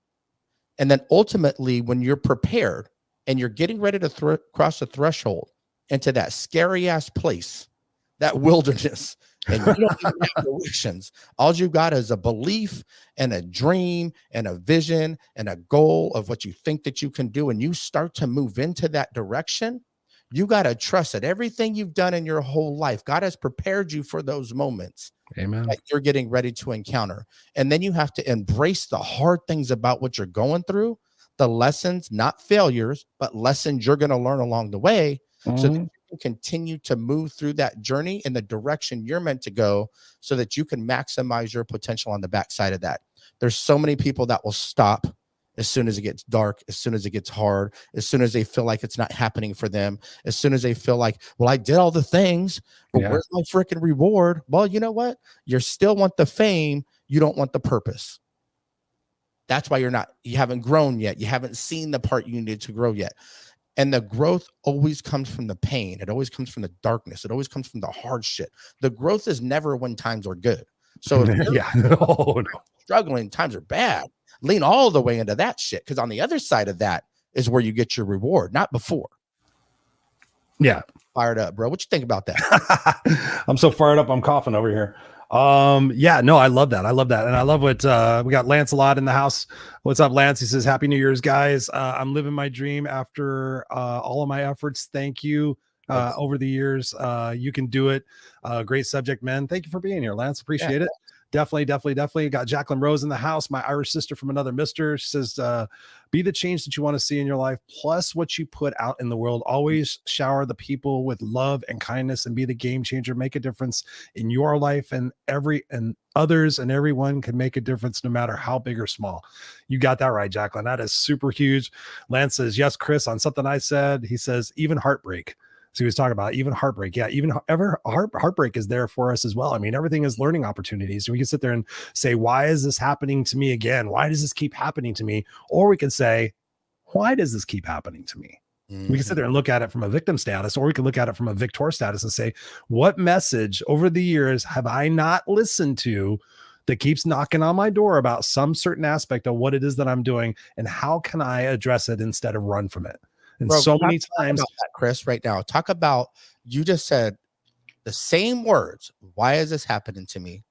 And then ultimately, when you're prepared and you're getting ready to cross the threshold into that scary ass place, that wilderness, and you don't even have directions, all you got is a belief and a dream and a vision and a goal of what you think that you can do, and you start to move into that direction, you got to trust that everything you've done in your whole life, God has prepared you for those moments. Amen. That you're getting ready to encounter. And then you have to embrace the hard things about what you're going through, the lessons, not failures, but lessons you're going to learn along the way. so that Mhm. you can continue to move through that journey in the direction you're meant to go, so that you can maximize your potential on the backside of that. There's so many people that will stop as soon as it gets dark, as soon as it gets hard, as soon as they feel like it's not happening for them, as soon as they feel like, well, I did all the things, but Yeah. where's my freaking reward? Well, you know what? You still want the fame. You don't want the purpose. That's why you haven't grown yet. You haven't seen the part you need to grow yet. And the growth always comes from the pain. It always comes from the darkness. It always comes from the hard shit. The growth is never when times are good. So if you're Yeah. Oh, no. struggling, times are bad, lean all the way into that shit. Because on the other side of that is where you get your reward, not before. Yeah. Fired up, bro. What you think about that? I'm so fired up. I'm coughing over here. Yeah, no, I love that. I love that. And I love what we got Lancelot in the house. What's up, Lance? He says, Happy New Year's, guys. I'm living my dream after all of my efforts. Thank you. Over the years, you can do it. Great subject, man. Thank you for being here, Lance. Appreciate it. Definitely. Got Jacqueline Rose in the house, my Irish sister from another mister. She says, be the change that you want to see in your life, plus what you put out in the world. Always shower the people with love and kindness and be the game changer. Make a difference in your life, and others and everyone can make a difference no matter how big or small. You got that right, Jacqueline. That is super huge. Lance says, yes, Chris, on something I said. He says, even heartbreak. So he was talking about even heartbreak. Yeah, even heartbreak is there for us as well. I mean, everything is learning opportunities. We can sit there and say, why is this happening to me again? Why does this keep happening to me? Or we can say, why does this keep happening to me? We can sit there and look at it from a victim status, or we can look at it from a victor status and say, what message over the years have I not listened to that keeps knocking on my door about some certain aspect of what it is that I'm doing, and how can I address it instead of run from it? And Bro, so many times, about that, Chris, right now, talk about, you just said the same words. Why is this happening to me?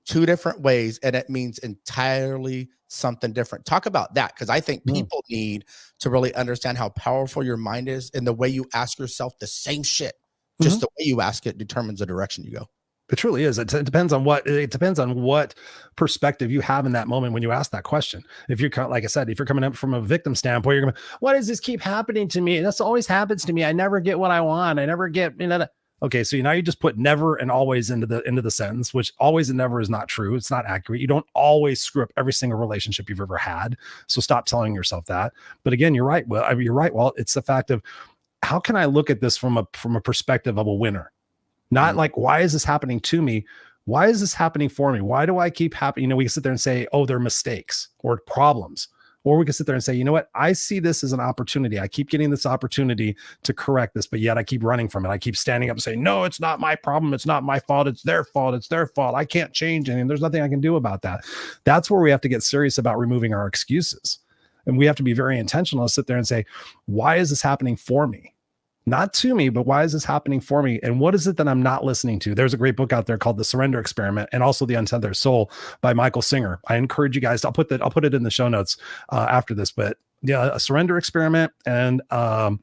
Two different ways, and it means entirely something different. Talk about that, because I think people need to really understand how powerful your mind is, and the way you ask yourself the same shit. Just the way you ask it determines the direction you go. It truly is. It depends on what perspective you have in that moment when you ask that question. If you're, like I said, if you're coming up from a victim standpoint, you're going, why does this keep happening to me? This always happens to me. I never get what I want. I never get, okay. So now you just put never and always into the sentence, which always and never is not true. It's not accurate. You don't always screw up every single relationship you've ever had. So stop telling yourself that. But again, you're right. Well, you're right. Well, it's the fact of, how can I look at this from a perspective of a winner? Not like, why is this happening to me? Why is this happening for me? Why do I keep happening? We can sit there and say, oh, they're mistakes or problems. Or we can sit there and say, you know what? I see this as an opportunity. I keep getting this opportunity to correct this, but yet I keep running from it. I keep standing up and saying, no, it's not my problem. It's not my fault. It's their fault. It's their fault. I can't change anything. There's nothing I can do about that. That's where we have to get serious about removing our excuses. And we have to be very intentional to sit there and say, why is this happening for me? Not to me, but why is this happening for me? And what is it that I'm not listening to? There's a great book out there called The Surrender Experiment, and also The Untethered Soul by Michael Singer. I encourage you guys. I'll put it in the show notes after this. But yeah, A Surrender Experiment and what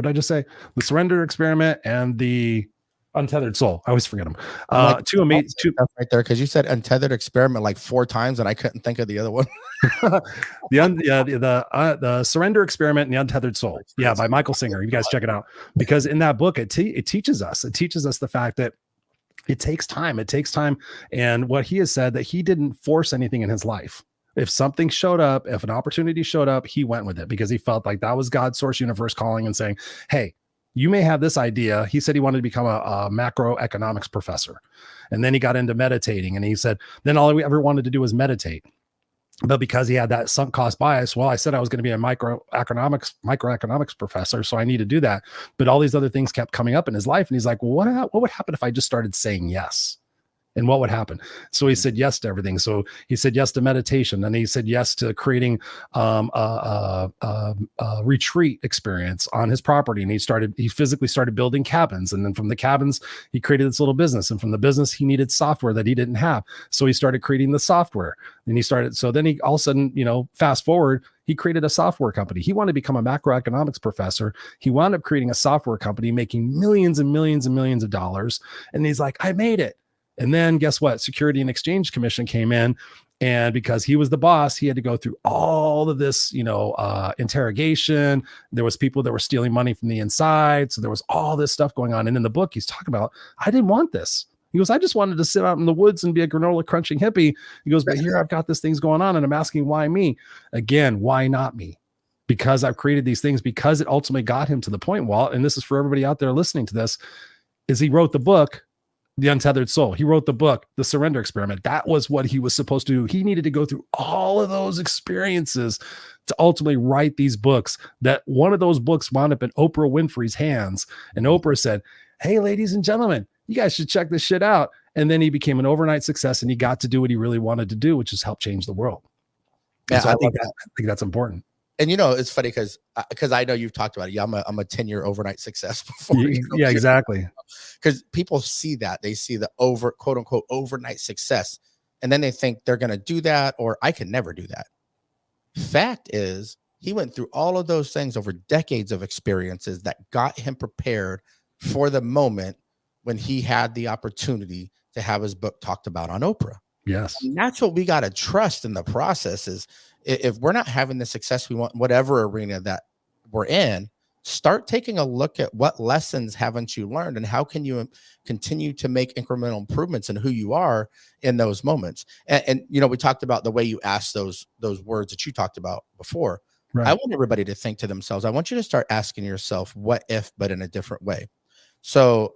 did I just say? The Surrender Experiment and The Untethered Soul. I always forget them. Two amazing right there, because you said Untethered Experiment like 4 times, and I couldn't think of the other one. The Surrender Experiment and The Untethered Soul. Yeah, by Michael Singer. You guys check it out, because in that book it teaches us the fact that it takes time. It takes time, and what he has said, that he didn't force anything in his life. If something showed up, if an opportunity showed up, he went with it because he felt like that was God's source universe calling and saying, hey, you may have this idea. He said he wanted to become a macroeconomics professor. And then he got into meditating. And he said, then all he ever wanted to do was meditate. But because he had that sunk cost bias, well, I said I was going to be a microeconomics professor, so I need to do that. But all these other things kept coming up in his life. And he's like, well, what would happen if I just started saying yes? And what would happen? So he said yes to everything. So he said yes to meditation, and he said yes to creating a retreat experience on his property. And he physically started building cabins. And then from the cabins, he created this little business. And from the business, he needed software that he didn't have. So he started creating the software. And so then he all of a sudden, fast forward, he created a software company. He wanted to become a macroeconomics professor. He wound up creating a software company, making millions and millions and millions of dollars. And he's like, I made it. And then guess what? Security and Exchange Commission came in And because he was the boss, he had to go through all of this, interrogation. There was people that were stealing money from the inside. So there was all this stuff going on. And in the book, he's talking about, I didn't want this. He goes, I just wanted to sit out in the woods and be a granola crunching hippie. He goes, but here I've got this things going on and I'm asking why me? Again, why not me? Because I've created these things, because it ultimately got him to the point, Walt, and this is for everybody out there listening to this, is he wrote the book, The Untethered Soul. He wrote the book, The Surrender Experiment. That was what he was supposed to do. He needed to go through all of those experiences to ultimately write these books. That one of those books wound up in Oprah Winfrey's hands. And Oprah said, hey, ladies and gentlemen, you guys should check this shit out. And then he became an overnight success and he got to do what he really wanted to do, which is help change the world. Yeah, so I think that's important. And it's funny because I know you've talked about it. Yeah, I'm a 10-year overnight success before. Yeah, exactly. Because people see that. They see the quote unquote overnight success. And then they think they're going to do that, or I can never do that. Fact is, he went through all of those things over decades of experiences that got him prepared for the moment when he had the opportunity to have his book talked about on Oprah. Yes. And that's what we got to trust in the process is if we're not having the success we want, whatever arena that we're in, start taking a look at what lessons haven't you learned and how can you continue to make incremental improvements in who you are in those moments. And we talked about the way you asked those words that you talked about before. Right. I want everybody to think to themselves, I want you to start asking yourself, what if, but in a different way. So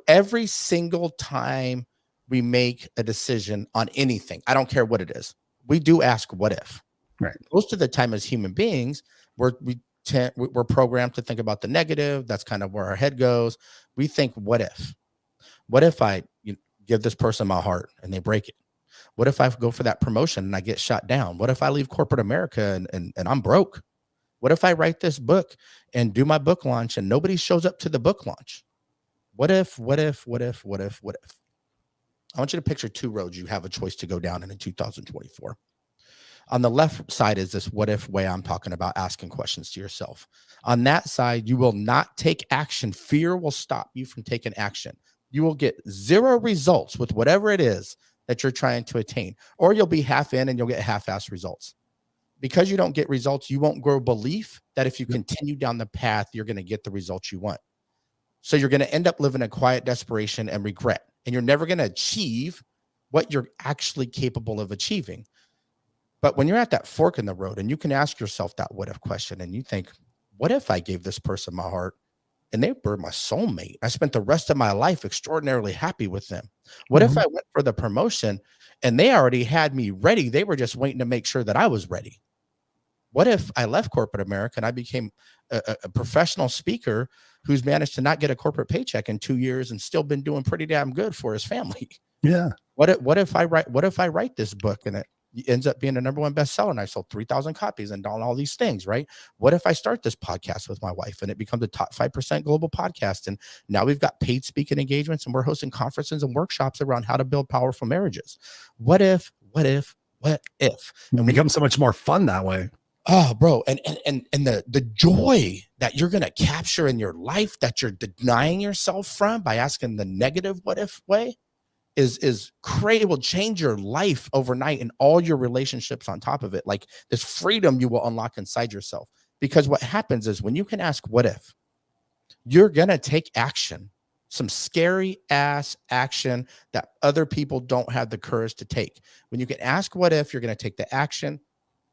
every single time we make a decision on anything, I don't care what it is, we do ask what if. Right. Most of the time as human beings, we're programmed to think about the negative. That's kind of where our head goes. We think, what if? What if I give this person my heart and they break it? What if I go for that promotion and I get shot down? What if I leave corporate America and I'm broke? What if I write this book and do my book launch and nobody shows up to the book launch? What if? I want you to picture two roads you have a choice to go down in 2024. On the left side is this what if way I'm talking about, asking questions to yourself. On that side, you will not take action. Fear will stop you from taking action. You will get zero results with whatever it is that you're trying to attain, or you'll be half in and you'll get half-assed results. Because you don't get results, you won't grow belief that if you continue down the path, you're going to get the results you want. So you're going to end up living in quiet desperation and regret, and you're never going to achieve what you're actually capable of achieving. But when you're at that fork in the road and you can ask yourself that what if question and you think, what if I gave this person my heart and they were my soulmate? I spent the rest of my life extraordinarily happy with them. What if I went for the promotion and they already had me ready? They were just waiting to make sure that I was ready. What if I left corporate America and I became a professional speaker who's managed to not get a corporate paycheck in 2 years and still been doing pretty damn good for his family? Yeah. What if I write this book and it ends up being a #1 bestseller and I sold 3,000 copies and done all these things, right? What if I start this podcast with my wife and it becomes a top 5% global podcast? And now we've got paid speaking engagements and we're hosting conferences and workshops around how to build powerful marriages. What if? It becomes so much more fun that way. Oh, bro. And the joy that you're going to capture in your life that you're denying yourself from by asking the negative what if way is crazy. It will change your life overnight and all your relationships on top of it. Like this freedom you will unlock inside yourself. Because what happens is when you can ask what if, you're going to take action, some scary ass action that other people don't have the courage to take. When you can ask what if, you're going to take the action.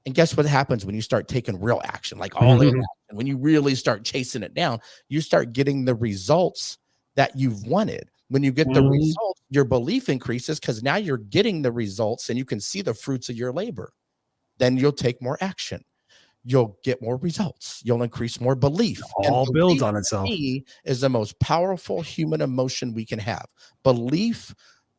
And guess what happens when you start taking real action, like all in action? When you really start chasing it down, you start getting the results that you've wanted. When you get the results, your belief increases because now you're getting the results and you can see the fruits of your labor. Then you'll take more action. You'll get more results. You'll increase more belief. All builds on itself. Belief is the most powerful human emotion we can have. Belief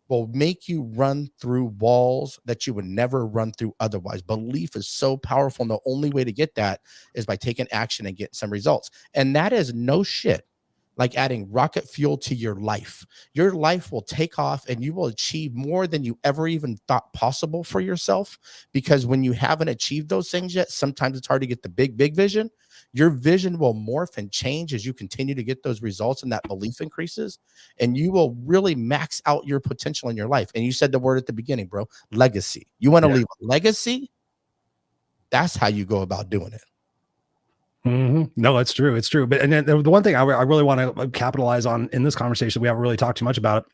will make you run through walls that you would never run through otherwise. Belief is so powerful. And the only way to get that is by taking action and getting some results. And that is no shit like adding rocket fuel to your life. Your life will take off and you will achieve more than you ever even thought possible for yourself. Because when you haven't achieved those things yet, sometimes it's hard to get the big vision. your vision will morph and change as you continue to get those results and that belief increases, and you will really max out your potential in your life. And you said the word at the beginning, bro, legacy. You want to leave a legacy? That's how you go about doing it. No, it's true. It's true. But and then the one thing I really want to capitalize on in this conversation, we haven't really talked too much about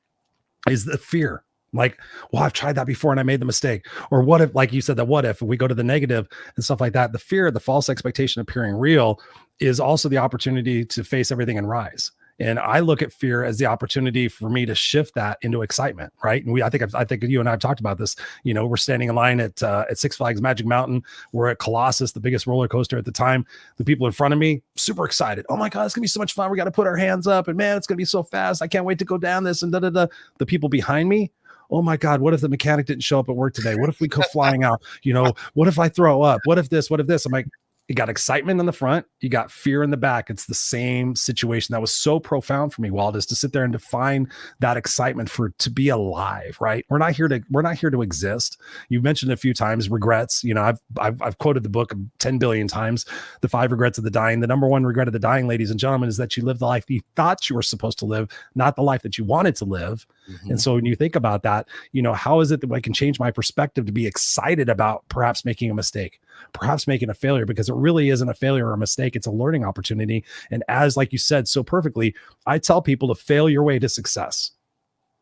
it, is the fear. Like, well, I've tried that before and I made the mistake. Or what if, like you said, that what if we go to the negative and stuff like that? The fear, the false expectation appearing real is also the opportunity to face everything and rise. And I look at fear as the opportunity for me to shift that into excitement, right? And I think you and I have talked about this. You know, we're standing in line at Six Flags Magic Mountain. We're at Colossus, the biggest roller coaster at the time. The people in front of me, super excited. Oh my God, it's gonna be so much fun. We got to put our hands up, and man, it's gonna be so fast. I can't wait to go down this. And The people behind me, oh my God, what if the mechanic didn't show up at work today? What if we go flying out? You know, what if I throw up? What if this? What if this? I'm like, you got excitement in the front, you got fear in the back. It's the same situation. That was so profound for me, Walt, is to sit there and define that excitement to be alive, right? We're not here to exist. You've mentioned a few times regrets. You know, I've quoted the book 10 billion times, The 5 Regrets of the Dying. The number one regret of the dying, ladies and gentlemen, is that you lived the life you thought you were supposed to live, not the life that you wanted to live. And so when you think about that, you know, how is it that I can change my perspective to be excited about perhaps making a mistake, perhaps making a failure, because it really isn't a failure or a mistake. It's a learning opportunity. And as, like you said so perfectly, I tell people to fail your way to success.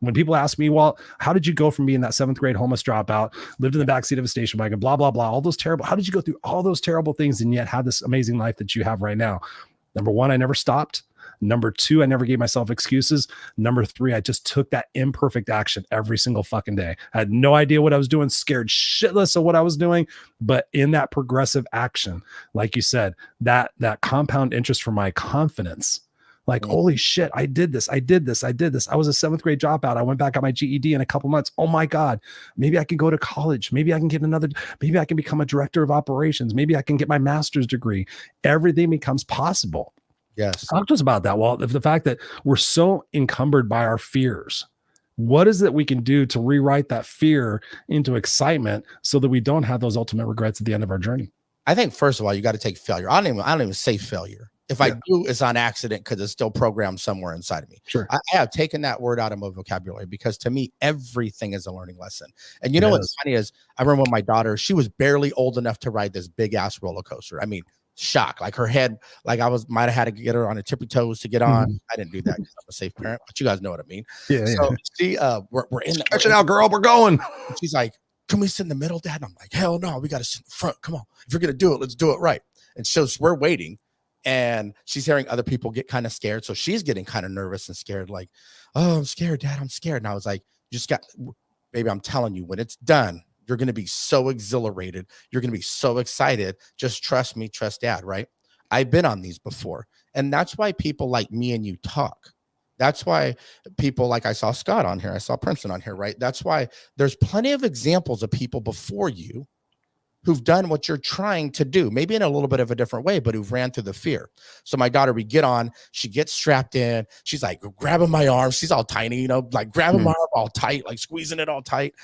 When people ask me, well, how did you go from being that 7th grade homeless dropout, lived in the backseat of a station wagon, blah, blah, blah, all those terrible, how did you go through all those terrible things and yet have this amazing life that you have right now? Number one, I never stopped. Number two, I never gave myself excuses. Number three, I just took that imperfect action every single fucking day. I had no idea what I was doing, scared shitless of what I was doing. But in that progressive action, like you said, that compound interest for my confidence, like, holy shit, I did this. I was a 7th grade dropout. I went back on my GED in a couple months. Oh my God, maybe I can go to college. Maybe I can maybe I can become a director of operations. Maybe I can get my master's degree. Everything becomes possible. Yes. Talk to us about that, Walt. The fact that we're so encumbered by our fears. What is it we can do to rewrite that fear into excitement so that we don't have those ultimate regrets at the end of our journey? I think, first of all, you got to take failure. I don't even say failure. If I do, it's on accident because it's still programmed somewhere inside of me. Sure. I have taken that word out of my vocabulary because to me, everything is a learning lesson. And you know what's funny is I remember when my daughter, she was barely old enough to ride this big ass roller coaster. I mean, shock, like her head, like might have had to get her on her tippy toes to get on. I didn't do that because I'm a safe parent, but you guys know what I mean. So she, we're in stretch it out, girl. We're going. She's like, can we sit in the middle, Dad? And I'm like, hell no, we got to sit in the front. Come on, if you're gonna do it, let's do it right. And so we're waiting, and she's hearing other people get kind of scared, so she's getting kind of nervous and scared, like, oh, I'm scared, Dad, I'm scared. And I was like, baby, I'm telling you, when it's done, you're going to be so exhilarated. You're going to be so excited. Just trust me, trust Dad, right? I've been on these before. And that's why people like me and you talk. That's why people like I saw Scott on here. I saw Princeton on here, right? That's why there's plenty of examples of people before you who've done what you're trying to do, maybe in a little bit of a different way, but who've ran through the fear. So my daughter, we get on, she gets strapped in. She's like grabbing my arm. She's all tiny, you know, like grabbing my arm all tight, like squeezing it all tight.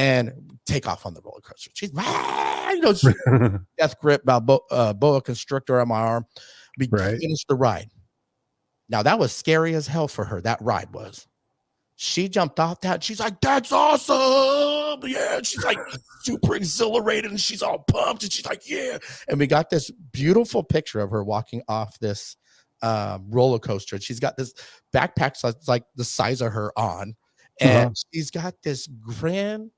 And take off on the roller coaster. She's, you know, death grip, boa constrictor on my arm. We finished the ride. Now that was scary as hell for her. That ride was. She jumped off that. She's like, "That's awesome!" Yeah, she's like super exhilarated, and she's all pumped, and she's like, "Yeah!" And we got this beautiful picture of her walking off this roller coaster. And she's got this backpack that's like the size of her on, and she's got this grin.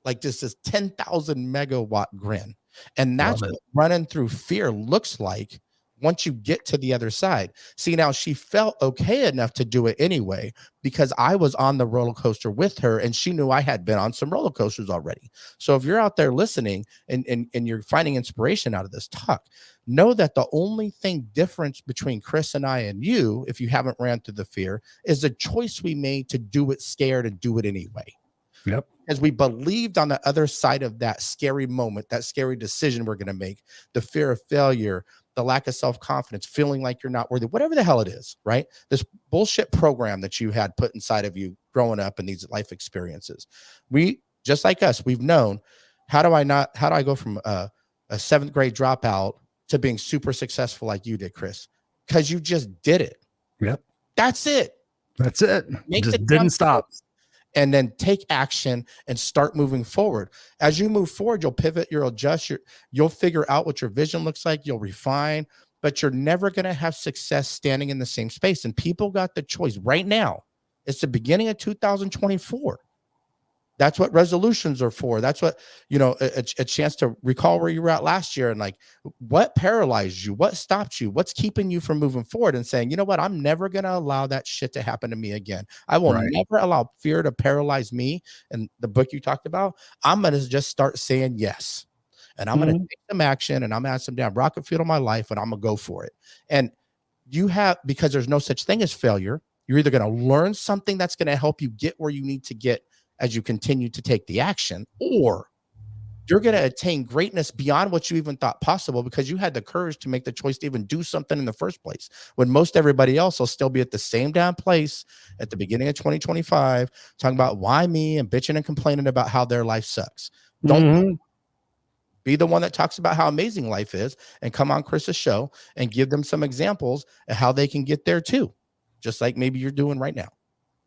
Like this is 10,000 megawatt grin. And that's what running through fear looks like once you get to the other side. See, now she felt okay enough to do it anyway, because I was on the roller coaster with her and she knew I had been on some roller coasters already. So if you're out there listening and you're finding inspiration out of this talk, know that the only thing difference between Chris and I and you, if you haven't ran through the fear, is the choice we made to do it scared and do it anyway. Yep. As we believed on the other side of that scary moment, that scary decision we're going to make, the fear of failure, the lack of self-confidence, feeling like you're not worthy, whatever the hell it is, right? This bullshit program that you had put inside of you growing up in these life experiences. We, just like us, we've known, how do I go from a 7th grade dropout to being super successful like you did, Chris, because you just did it. Yep. That's it. That's it. Just didn't stop. And then take action and start moving forward. As you move forward, you'll pivot, you'll adjust, you'll figure out what your vision looks like, you'll refine, but you're never going to have success standing in the same space. And people got the choice right now. It's the beginning of 2024. That's what resolutions are for. That's what, a chance to recall where you were at last year and like what paralyzed you, what stopped you, what's keeping you from moving forward and saying, you know what, I'm never going to allow that shit to happen to me again. I will never allow fear to paralyze me. And the book you talked about, I'm going to just start saying yes. And I'm going to take some action and I'm going to have some damn rocket fuel in my life and I'm going to go for it. And because there's no such thing as failure, you're either going to learn something that's going to help you get where you need to get as you continue to take the action, or you're going to attain greatness beyond what you even thought possible because you had the courage to make the choice to even do something in the first place, when most everybody else will still be at the same damn place at the beginning of 2025, talking about why me and bitching and complaining about how their life sucks. Don't be the one that talks about how amazing life is and come on Chris's show and give them some examples of how they can get there too, just like maybe you're doing right now.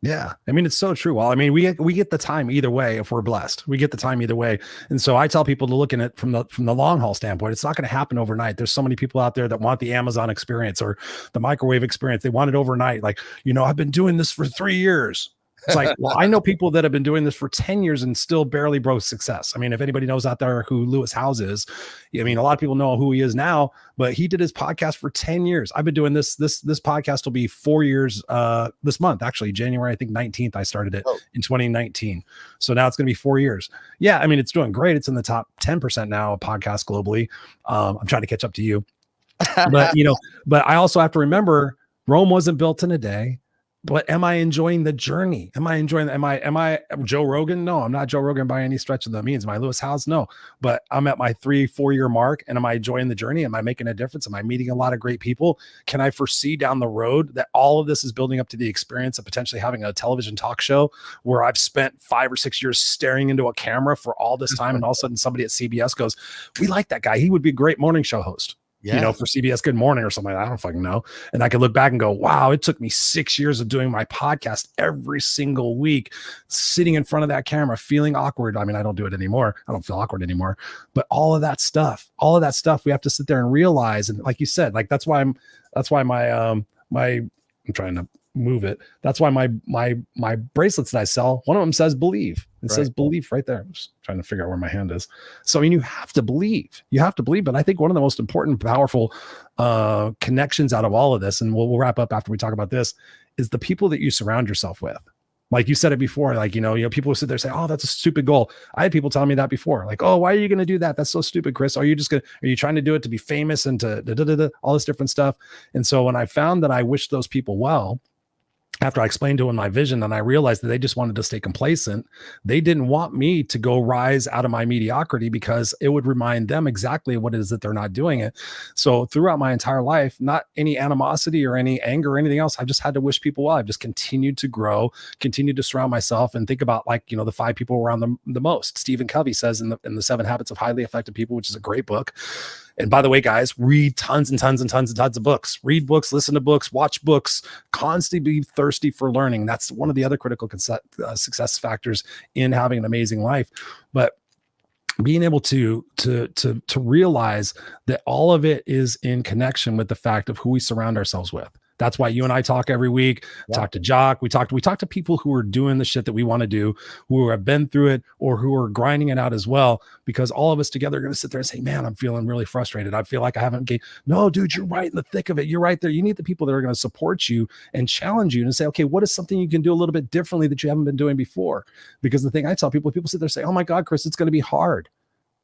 Yeah. I mean, it's so true. Well, I mean, we get the time either way if we're blessed. We get the time either way. And so I tell people to look at it from the long haul standpoint. It's not going to happen overnight. There's so many people out there that want the Amazon experience or the microwave experience. They want it overnight. Like, I've been doing this for 3 years. It's like, well, I know people that have been doing this for 10 years and still barely broke success. I mean, if anybody knows out there who Lewis Howes is, I mean, a lot of people know who he is now, but he did his podcast for 10 years. I've been doing this podcast will be 4 years this month, actually, January, I think 19th, I started it in 2019. So now it's going to be 4 years. Yeah. I mean, it's doing great. It's in the top 10% now of podcasts globally. I'm trying to catch up to you, but but I also have to remember Rome wasn't built in a day. But am I enjoying the journey? Am I Joe Rogan? No, I'm not Joe Rogan by any stretch of the means. Am I Lewis Howes? No, but I'm at my 3-4 year mark. And am I enjoying the journey? Am I making a difference? Am I meeting a lot of great people? Can I foresee down the road that all of this is building up to the experience of potentially having a television talk show where I've spent 5 or 6 years staring into a camera for all this time. And all of a sudden somebody at CBS goes, we like that guy. He would be a great morning show host. For CBS Good Morning or something. I don't fucking know. And I could look back and go, wow, it took me 6 years of doing my podcast every single week, sitting in front of that camera, feeling awkward. I mean, I don't do it anymore. I don't feel awkward anymore, but all of that stuff, we have to sit there and realize. And like you said, like, that's why I'm trying to move it. That's why my bracelets that I sell, one of them says believe. It says belief right there. I'm just trying to figure out where my hand is. So, I mean, you have to believe. But I think one of the most important, powerful connections out of all of this, and we'll wrap up after we talk about this, is the people that you surround yourself with. Like you said it before, like, people sit there and say, oh, that's a stupid goal. I had people telling me that before, like, oh, why are you going to do that? That's so stupid, Chris. Are you trying to do it to be famous and to all this different stuff? And so when I found that I wished those people well, after I explained to them my vision, and I realized that they just wanted to stay complacent. They didn't want me to go rise out of my mediocrity because it would remind them exactly what it is that they're not doing it. So throughout my entire life, not any animosity or any anger or anything else. I've just had to wish people well. I've just continued to grow, continued to surround myself, and think about, like, the 5 people around them the most. Stephen Covey says in the 7 Habits of Highly Effective People, which is a great book. And by the way, guys, read tons and tons and tons and tons of books. Read books, listen to books, watch books, constantly be thirsty for learning. That's one of the other critical success factors in having an amazing life. But being able to realize that all of it is in connection with the fact of who we surround ourselves with. That's why you and I talk every week. Talk to Jock. We talk to people who are doing the shit that we want to do, who have been through it or who are grinding it out as well, because all of us together are going to sit there and say, man, I'm feeling really frustrated. I feel like I haven't gained. No, dude, you're right in the thick of it. You're right there. You need the people that are going to support you and challenge you and say, okay, what is something you can do a little bit differently that you haven't been doing before? Because the thing I tell people sit there and say, oh my God, Chris, it's going to be hard.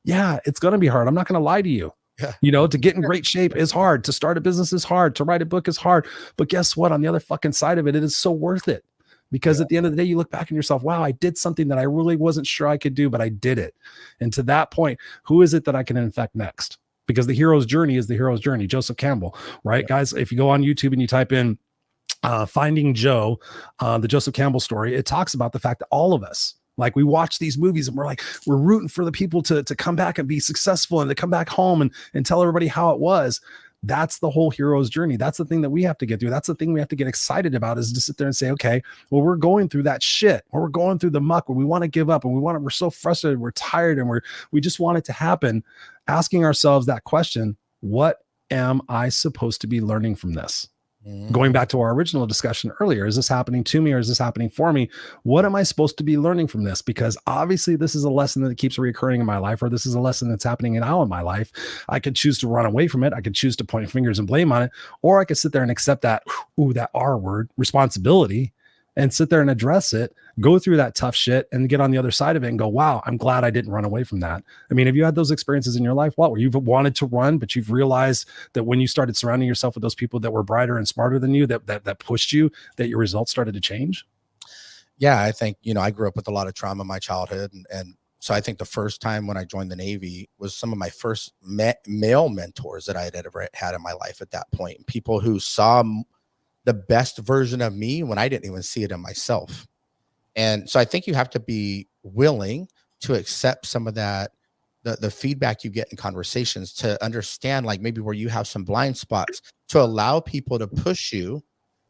Yeah, it's going to be hard. I'm not going to lie to you. To get in great shape is hard. To start a business is hard. To write a book is hard. But guess what? On the other fucking side of it, it is so worth it. Because at the end of the day, you look back on yourself, wow, I did something that I really wasn't sure I could do, but I did it. And to that point, who is it that I can infect next? Because the hero's journey is the hero's journey. Joseph Campbell, right? Guys, if you go on YouTube and you type in Finding Joe, the Joseph Campbell story, it talks about the fact that all of us Like we watch these movies and we're rooting for the people to come back and be successful and to come back home and tell everybody how it was. That's the whole hero's journey. That's the thing that we have to get through. That's the thing we have to get excited about, is to sit there and say, okay, well, we're going through that shit, or we're going through the muck where we want to give up and we're so frustrated, we're tired, and we just want it to happen. Asking ourselves that question, what am I supposed to be learning from this? Going back to our original discussion earlier, is this happening to me or is this happening for me? What am I supposed to be learning from this? Because obviously this is a lesson that keeps reoccurring in my life, or this is a lesson that's happening now in my life. I could choose to run away from it. I could choose to point fingers and blame on it, or I could sit there and accept that, that R word, responsibility, and sit there and address it, go through that tough shit and get on the other side of it and go, wow, I'm glad I didn't run away from that. I mean, have you had those experiences in your life, where you've wanted to run, but you've realized that when you started surrounding yourself with those people that were brighter and smarter than you, that pushed you, that your results started to change? Yeah, I think, I grew up with a lot of trauma in my childhood. And so I think the first time when I joined the Navy was some of my first male mentors that I had ever had in my life at that point. People who saw the best version of me when I didn't even see it in myself. And so I think you have to be willing to accept some of that, the feedback you get in conversations, to understand like maybe where you have some blind spots, to allow people to push you,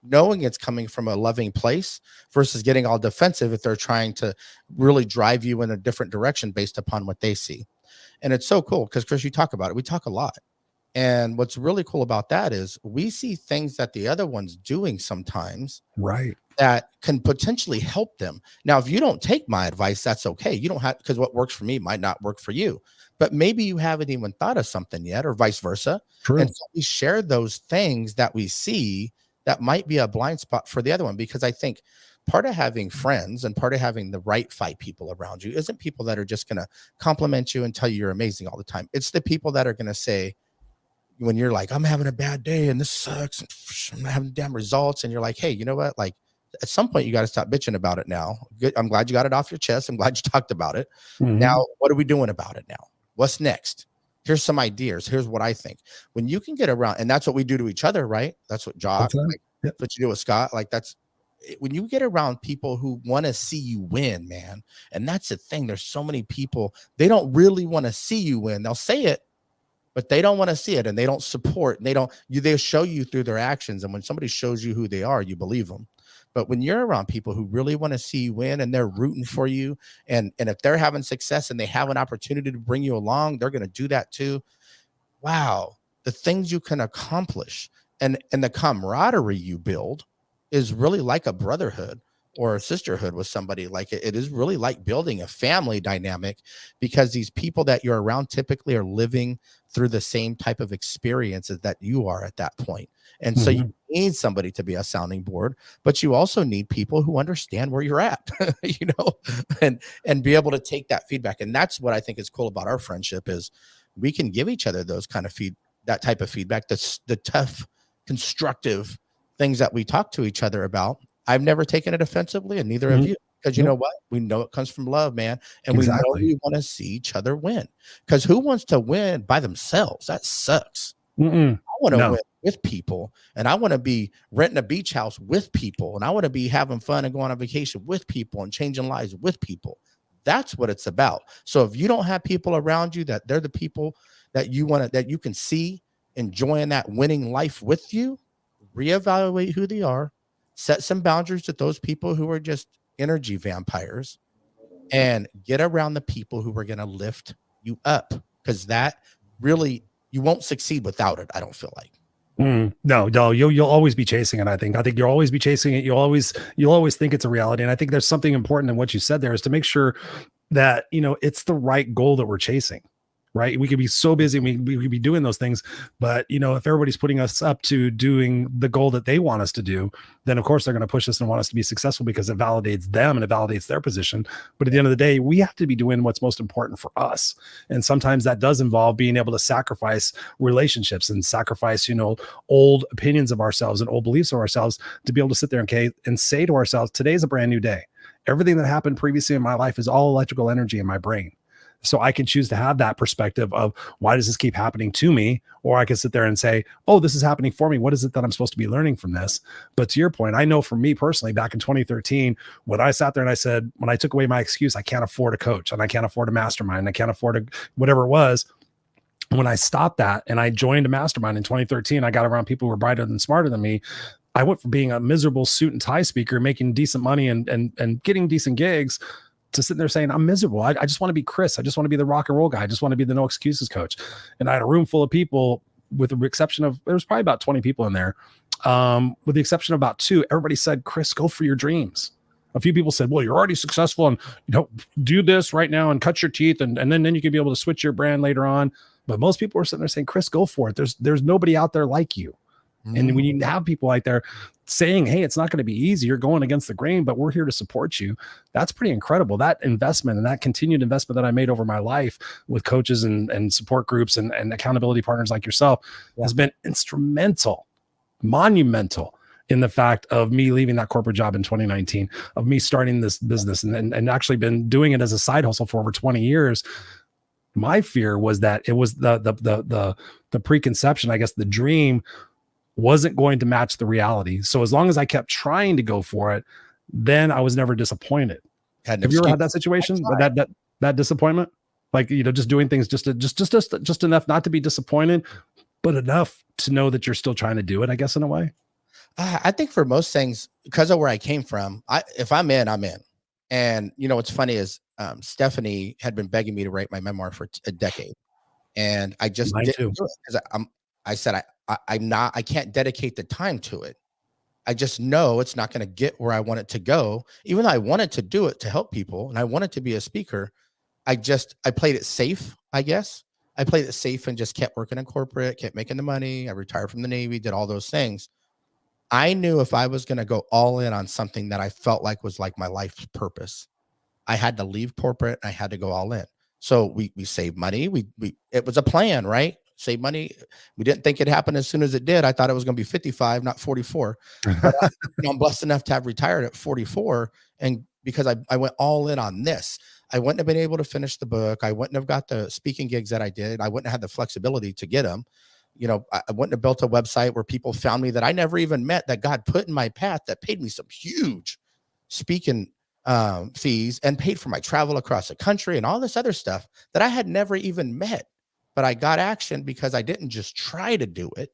knowing it's coming from a loving place, versus getting all defensive if they're trying to really drive you in a different direction based upon what they see. And it's so cool because, Chris, you talk about it. We talk a lot. And what's really cool about that is we see things that the other one's doing sometimes, right, that can potentially help them. Now, if you don't take my advice, that's okay. You don't have, because what works for me might not work for you, but maybe you haven't even thought of something yet, or vice versa. True. And so we share those things that we see that might be a blind spot for the other one, because I think part of having friends and part of having the right fight people around you isn't people that are just going to compliment you and tell you you're amazing all the time. It's the people that are going to say, when you're like, I'm having a bad day and this sucks, and I'm not having damn results, and you're like, hey, you know what? Like, at some point you got to stop bitching about it now. Good. I'm glad you got it off your chest. I'm glad you talked about it. Now, what are we doing about it now? What's next? Here's some ideas. Here's what I think. When you can get around, and that's what we do to each other, right? That's what Josh, that's what you do with Scott. Like, that's when you get around people who want to see you win, man. And that's the thing. There's so many people, they don't really want to see you win. They'll say it, but they don't want to see it, and they don't support. And they show you through their actions. And when somebody shows you who they are, you believe them. But when you're around people who really want to see you win and they're rooting for you, and if they're having success and they have an opportunity to bring you along, they're going to do that too. Wow. The things you can accomplish and the camaraderie you build is really like a brotherhood or a sisterhood with somebody. Like it is really like building a family dynamic, because these people that you're around typically are living through the same type of experiences that you are at that point. And so you need somebody to be a sounding board, but you also need people who understand where you're at, and be able to take that feedback. And that's what I think is cool about our friendship, is we can give each other those kind of that type of feedback. That's the tough, constructive things that we talk to each other about. I've never taken it offensively, and neither have you, because you know what? We know it comes from love, man. And we know we want to see each other win, because who wants to win by themselves? That sucks. I want to win with people, and I want to be renting a beach house with people, and I want to be having fun and going on vacation with people and changing lives with people. That's what it's about. So if you don't have people around you that they're the people that you want to, that you can see enjoying that winning life with you, reevaluate who they are, set some boundaries with those people who are just energy vampires, and get around the people who are going to lift you up, because that really, you won't succeed without it. I don't feel like. No, you'll always be chasing it. I think you'll always be chasing it. You'll always think it's a reality. And I think there's something important in what you said there, is to make sure that, it's the right goal that we're chasing. Right. We could be so busy. We could be doing those things. But, if everybody's putting us up to doing the goal that they want us to do, then of course they're going to push us and want us to be successful, because it validates them and it validates their position. But at the end of the day, we have to be doing what's most important for us. And sometimes that does involve being able to sacrifice relationships and sacrifice, old opinions of ourselves and old beliefs of ourselves, to be able to sit there and say to ourselves, today's a brand new day. Everything that happened previously in my life is all electrical energy in my brain. So I can choose to have that perspective of why does this keep happening to me? Or I can sit there and say, oh, this is happening for me. What is it that I'm supposed to be learning from this? But to your point, I know for me personally, back in 2013, when I sat there and I said, when I took away my excuse, I can't afford a coach and I can't afford a mastermind, I can't afford whatever it was. When I stopped that and I joined a mastermind in 2013, I got around people who were brighter than smarter than me. I went from being a miserable suit and tie speaker, making decent money and getting decent gigs, to sitting there saying, I'm miserable. I just want to be Chris. I just want to be the rock and roll guy. I just want to be the no excuses coach. And I had a room full of people, with the exception of, there was probably about 20 people in there. With the exception of about 2, everybody said, Chris, go for your dreams. A few people said, well, you're already successful and do this right now and cut your teeth. And then you can be able to switch your brand later on. But most people were sitting there saying, Chris, go for it. There's nobody out there like you. And when you have people like there saying, hey, it's not going to be easy, you're going against the grain, but we're here to support you. That's pretty incredible. That investment and that continued investment that I made over my life with coaches and support groups and accountability partners like yourself has been instrumental, monumental in the fact of me leaving that corporate job in 2019, of me starting this business and actually been doing it as a side hustle for over 20 years. My fear was that it was the preconception, I guess, the dream wasn't going to match the reality. So as long as I kept trying to go for it, then I was never disappointed. Have you ever had that situation? That disappointment? Like, just doing things just enough not to be disappointed, but enough to know that you're still trying to do it, I guess, in a way. I think for most things, because of where I came from, if I'm in, I'm in. And what's funny is Stephanie had been begging me to write my memoir for a decade, and I just didn't do it because I said I can't dedicate the time to it. I just know it's not going to get where I want it to go. Even though I wanted to do it to help people and I wanted to be a speaker, I played it safe, I guess. I played it safe and just kept working in corporate, kept making the money. I retired from the Navy, did all those things. I knew if I was going to go all in on something that I felt like was like my life's purpose, I had to leave corporate and I had to go all in. So we saved money. It was a plan, right? Save money. We didn't think it happened as soon as it did. I thought it was going to be 55, not 44. But I'm blessed enough to have retired at 44. And because I went all in on this, I wouldn't have been able to finish the book. I wouldn't have got the speaking gigs that I did. I wouldn't have had the flexibility to get them. I wouldn't have built a website where people found me that I never even met, that God put in my path, that paid me some huge speaking fees and paid for my travel across the country and all this other stuff that I had never even met. But I got action because I didn't just try to do it.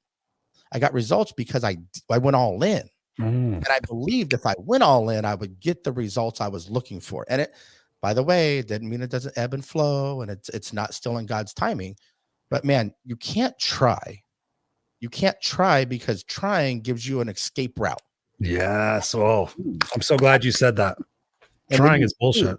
I got results because I went all in. And I believed if I went all in, I would get the results I was looking for. And it, by the way, it didn't mean it doesn't ebb and flow and it's not still in God's timing. But man, you can't try. You can't try because trying gives you an escape route. Yes. Oh, I'm so glad you said that. Trying is bullshit.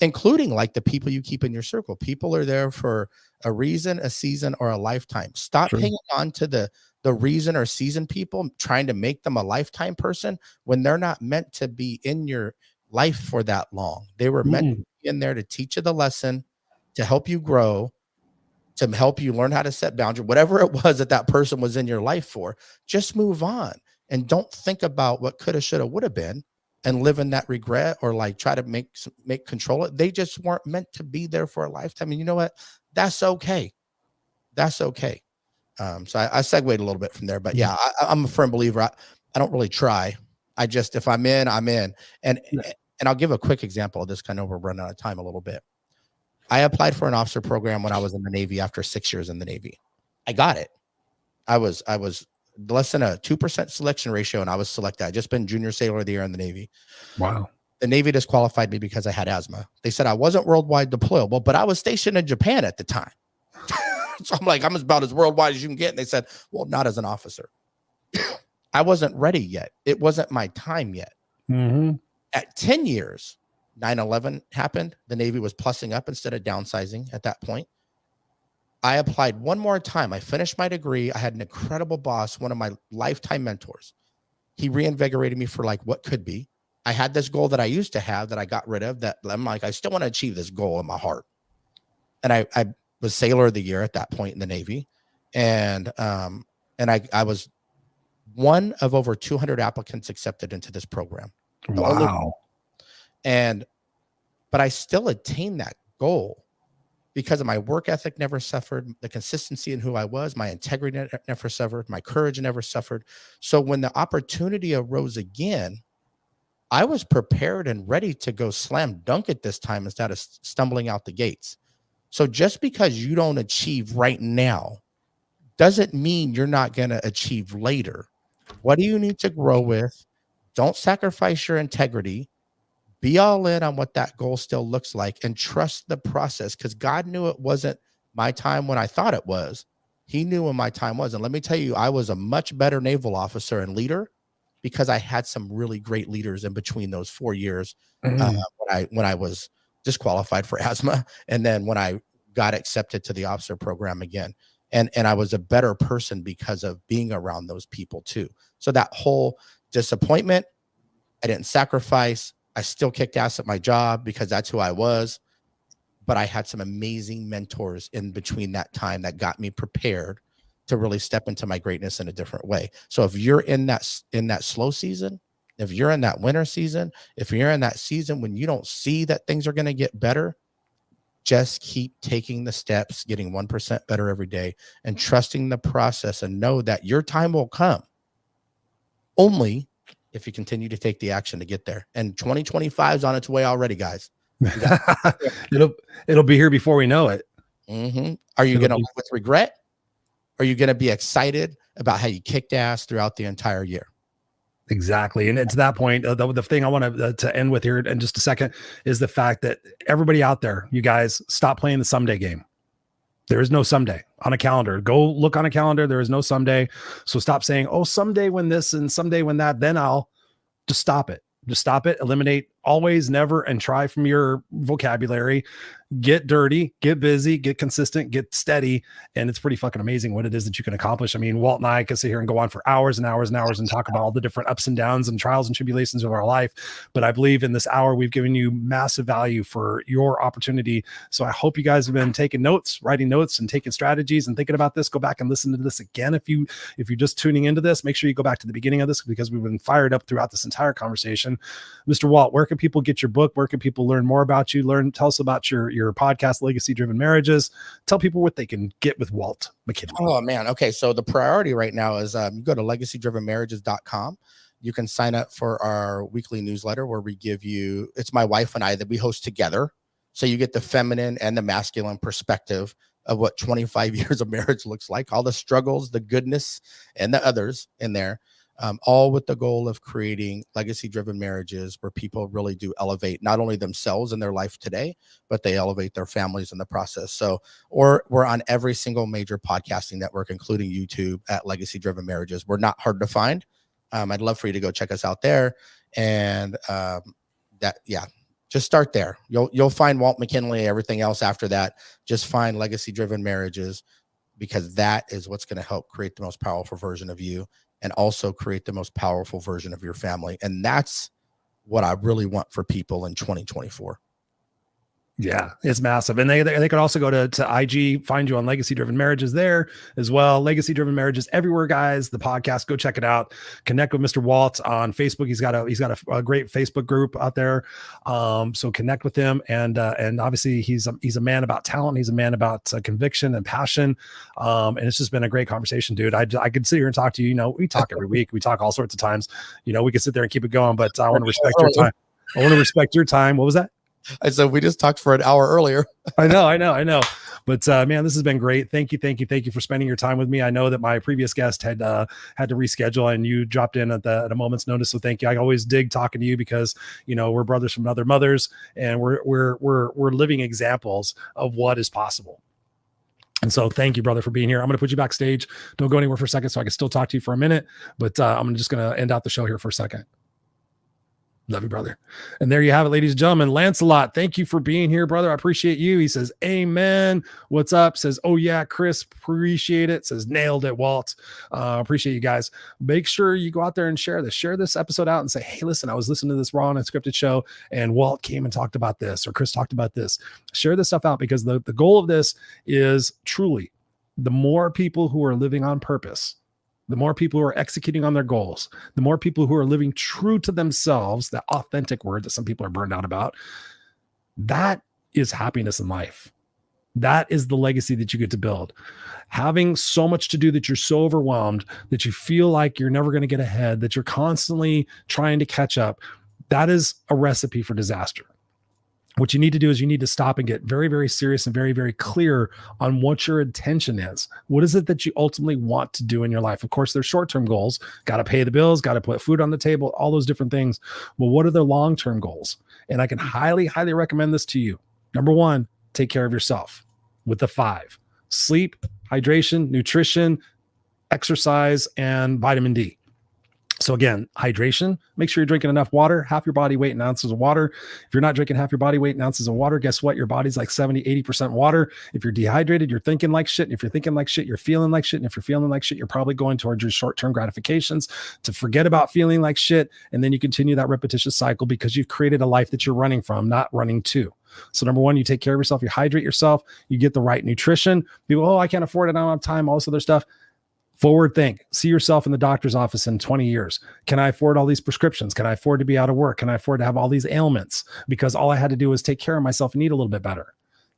Including like the people you keep in your circle. People are there for a reason, a season, or a lifetime. Stop hanging on to the reason or season people, trying to make them a lifetime person when they're not meant to be in your life for that long. They were meant to be in there to teach you the lesson, to help you grow, to help you learn how to set boundaries, whatever it was that person was in your life for. Just move on and don't think about what coulda, shoulda, woulda been and live in that regret or like try to make control it. They just weren't meant to be there for a lifetime. And you know what? That's okay. That's okay. So I segued a little bit from there, but yeah, I'm a firm believer. I don't really try. If I'm in, I'm in. And I'll give a quick example of this. I know we're running out of time a little bit. I applied for an officer program when I was in the Navy after 6 years in the Navy. I got it. I was less than a 2% selection ratio, and I was selected. I just been junior sailor of the year in the Navy. Wow. The Navy disqualified me because I had asthma. They said I wasn't worldwide deployable, but I was stationed in Japan at the time. So I'm like, I'm about as worldwide as you can get. And they said, well, not as an officer. I wasn't ready yet. It wasn't my time yet. At 10 years, 9/11 happened. The Navy was plussing up instead of downsizing at that point. I applied one more time. I finished my degree. I had an incredible boss, one of my lifetime mentors. He reinvigorated me for like what could be. I had this goal that I used to have that I got rid of, that I'm like, I still want to achieve this goal in my heart. And I was sailor of the year at that point in the Navy. And I was one of over 200 applicants accepted into this program. Wow. But I still attained that goal because of my work ethic never suffered, the consistency in who I was, my integrity never suffered, my courage never suffered. So when the opportunity arose again, I was prepared and ready to go slam dunk it this time instead of stumbling out the gates. So just because you don't achieve right now doesn't mean you're not going to achieve later. What do you need to grow with? Don't sacrifice your integrity. Be all in on what that goal still looks like and trust the process, because God knew it wasn't my time when I thought it was. He knew when my time was. And let me tell you, I was a much better naval officer and leader because I had some really great leaders in between those 4 years when I was disqualified for asthma, and then when I got accepted to the officer program again. And I was a better person because of being around those people too. So that whole disappointment, I didn't sacrifice. I still kicked ass at my job because that's who I was. But I had some amazing mentors in between that time that got me prepared to really step into my greatness in a different way. So if you're in that slow season, if you're in that winter season, if you're in that season when you don't see that things are going to get better, just keep taking the steps, getting 1% better every day, and trusting the process, and know that your time will come only if you continue to take the action to get there. And 2025 is on its way already, guys. It'll be here before we know it. Are you going to live with regret? Or are you going to be excited about how you kicked ass throughout the entire year? Exactly. And it's that point. The thing I want to end with here in just a second is the fact that everybody out there, you guys, stop playing the someday game. There is no someday on a calendar. Go look on a calendar. There is no someday. So stop saying, oh, someday when this and someday when that, then I'll just stop it. Just stop it. Eliminate always, never, and try from your vocabulary. Get dirty, get busy, get consistent, get steady. And it's pretty fucking amazing what it is that you can accomplish. I mean, Walt and I could sit here and go on for hours and hours and hours and talk about all the different ups and downs and trials and tribulations of our life. But I believe in this hour, we've given you massive value for your opportunity. So I hope you guys have been taking notes, writing notes, and taking strategies and thinking about this. Go back and listen to this again. If you're just tuning into this, make sure you go back to the beginning of this, because we've been fired up throughout this entire conversation. Mr. Walt, where can people get your book? Where can people learn more about you? Tell us about your podcast, Legacy Driven Marriages. Tell people what they can get with Walt McKinley. Oh man. Okay. So the priority right now is you go to legacydrivenmarriages.com. You can sign up for our weekly newsletter where we give you, it's my wife and I that we host together. So you get the feminine and the masculine perspective of what 25 years of marriage looks like, all the struggles, the goodness, and the others in there. All with the goal of creating legacy-driven marriages where people really do elevate not only themselves in their life today, but they elevate their families in the process. So, or we're on every single major podcasting network, including YouTube, at Legacy-Driven Marriages. We're not hard to find. I'd love for you to go check us out there. And just start there. You'll find Walt McKinley. Everything else after that, just find Legacy-Driven Marriages, because that is what's going to help create the most powerful version of you, and also create the most powerful version of your family. And that's what I really want for people in 2024. Yeah, it's massive. And they could also go to IG, find you on Legacy Driven Marriages there as well. Legacy Driven Marriages everywhere, guys. The podcast, go check it out. Connect with Mr. Walt on Facebook. He's got a great Facebook group out there. So connect with him. And obviously he's a man about talent. He's a man about conviction and passion. And it's just been a great conversation, dude. I could sit here and talk to you. You know, we talk every week. We talk all sorts of times. You know, we could sit there and keep it going, but I want to respect your time. I want to respect your time. What was that? I said, we just talked for an hour earlier. I know. But man, this has been great. Thank you for spending your time with me. I know that my previous guest had to reschedule, and you dropped in at a moment's notice. So thank you. I always dig talking to you because, you know, we're brothers from other mothers, and we're living examples of what is possible. And so thank you, brother, for being here. I'm going to put you backstage. Don't go anywhere for a second so I can still talk to you for a minute, but I'm just going to end out the show here for a second. Love you, brother. And there you have it, ladies and gentlemen. Lancelot, thank you for being here, brother. I appreciate you. He says, amen. What's up? Says, oh yeah, Chris, appreciate it. Says, nailed it, Walt. Appreciate you guys. Make sure you go out there and share this episode out and say, hey, listen, I was listening to this Raw Unscripted show and Walt came and talked about this, or Chris talked about this. Share this stuff out, because the goal of this is truly the more people who are living on purpose, the more people who are executing on their goals, the more people who are living true to themselves, that authentic word that some people are burned out about, that is happiness in life. That is the legacy that you get to build. Having so much to do that you're so overwhelmed that you feel like you're never going to get ahead, that you're constantly trying to catch up, that is a recipe for disaster. What you need to do is you need to stop and get very, very serious and very, very clear on what your intention is. What is it that you ultimately want to do in your life? Of course, there's short-term goals, got to pay the bills, got to put food on the table, all those different things. But what are the long-term goals? And I can highly, highly recommend this to you. Number one, take care of yourself with the 5: sleep, hydration, nutrition, exercise, and vitamin D. So again, hydration, make sure you're drinking enough water, half your body weight in ounces of water. If you're not drinking half your body weight in ounces of water, guess what? Your body's like 70, 80% water. If you're dehydrated, you're thinking like shit. And if you're thinking like shit, you're feeling like shit. And if you're feeling like shit, you're probably going towards your short-term gratifications to forget about feeling like shit. And then you continue that repetitious cycle because you've created a life that you're running from, not running to. So number one, you take care of yourself, you hydrate yourself, you get the right nutrition. People, oh, I can't afford it, I don't have time, all this other stuff. Forward think. See yourself in the doctor's office in 20 years. Can I afford all these prescriptions? Can I afford to be out of work? Can I afford to have all these ailments? Because all I had to do was take care of myself and eat a little bit better.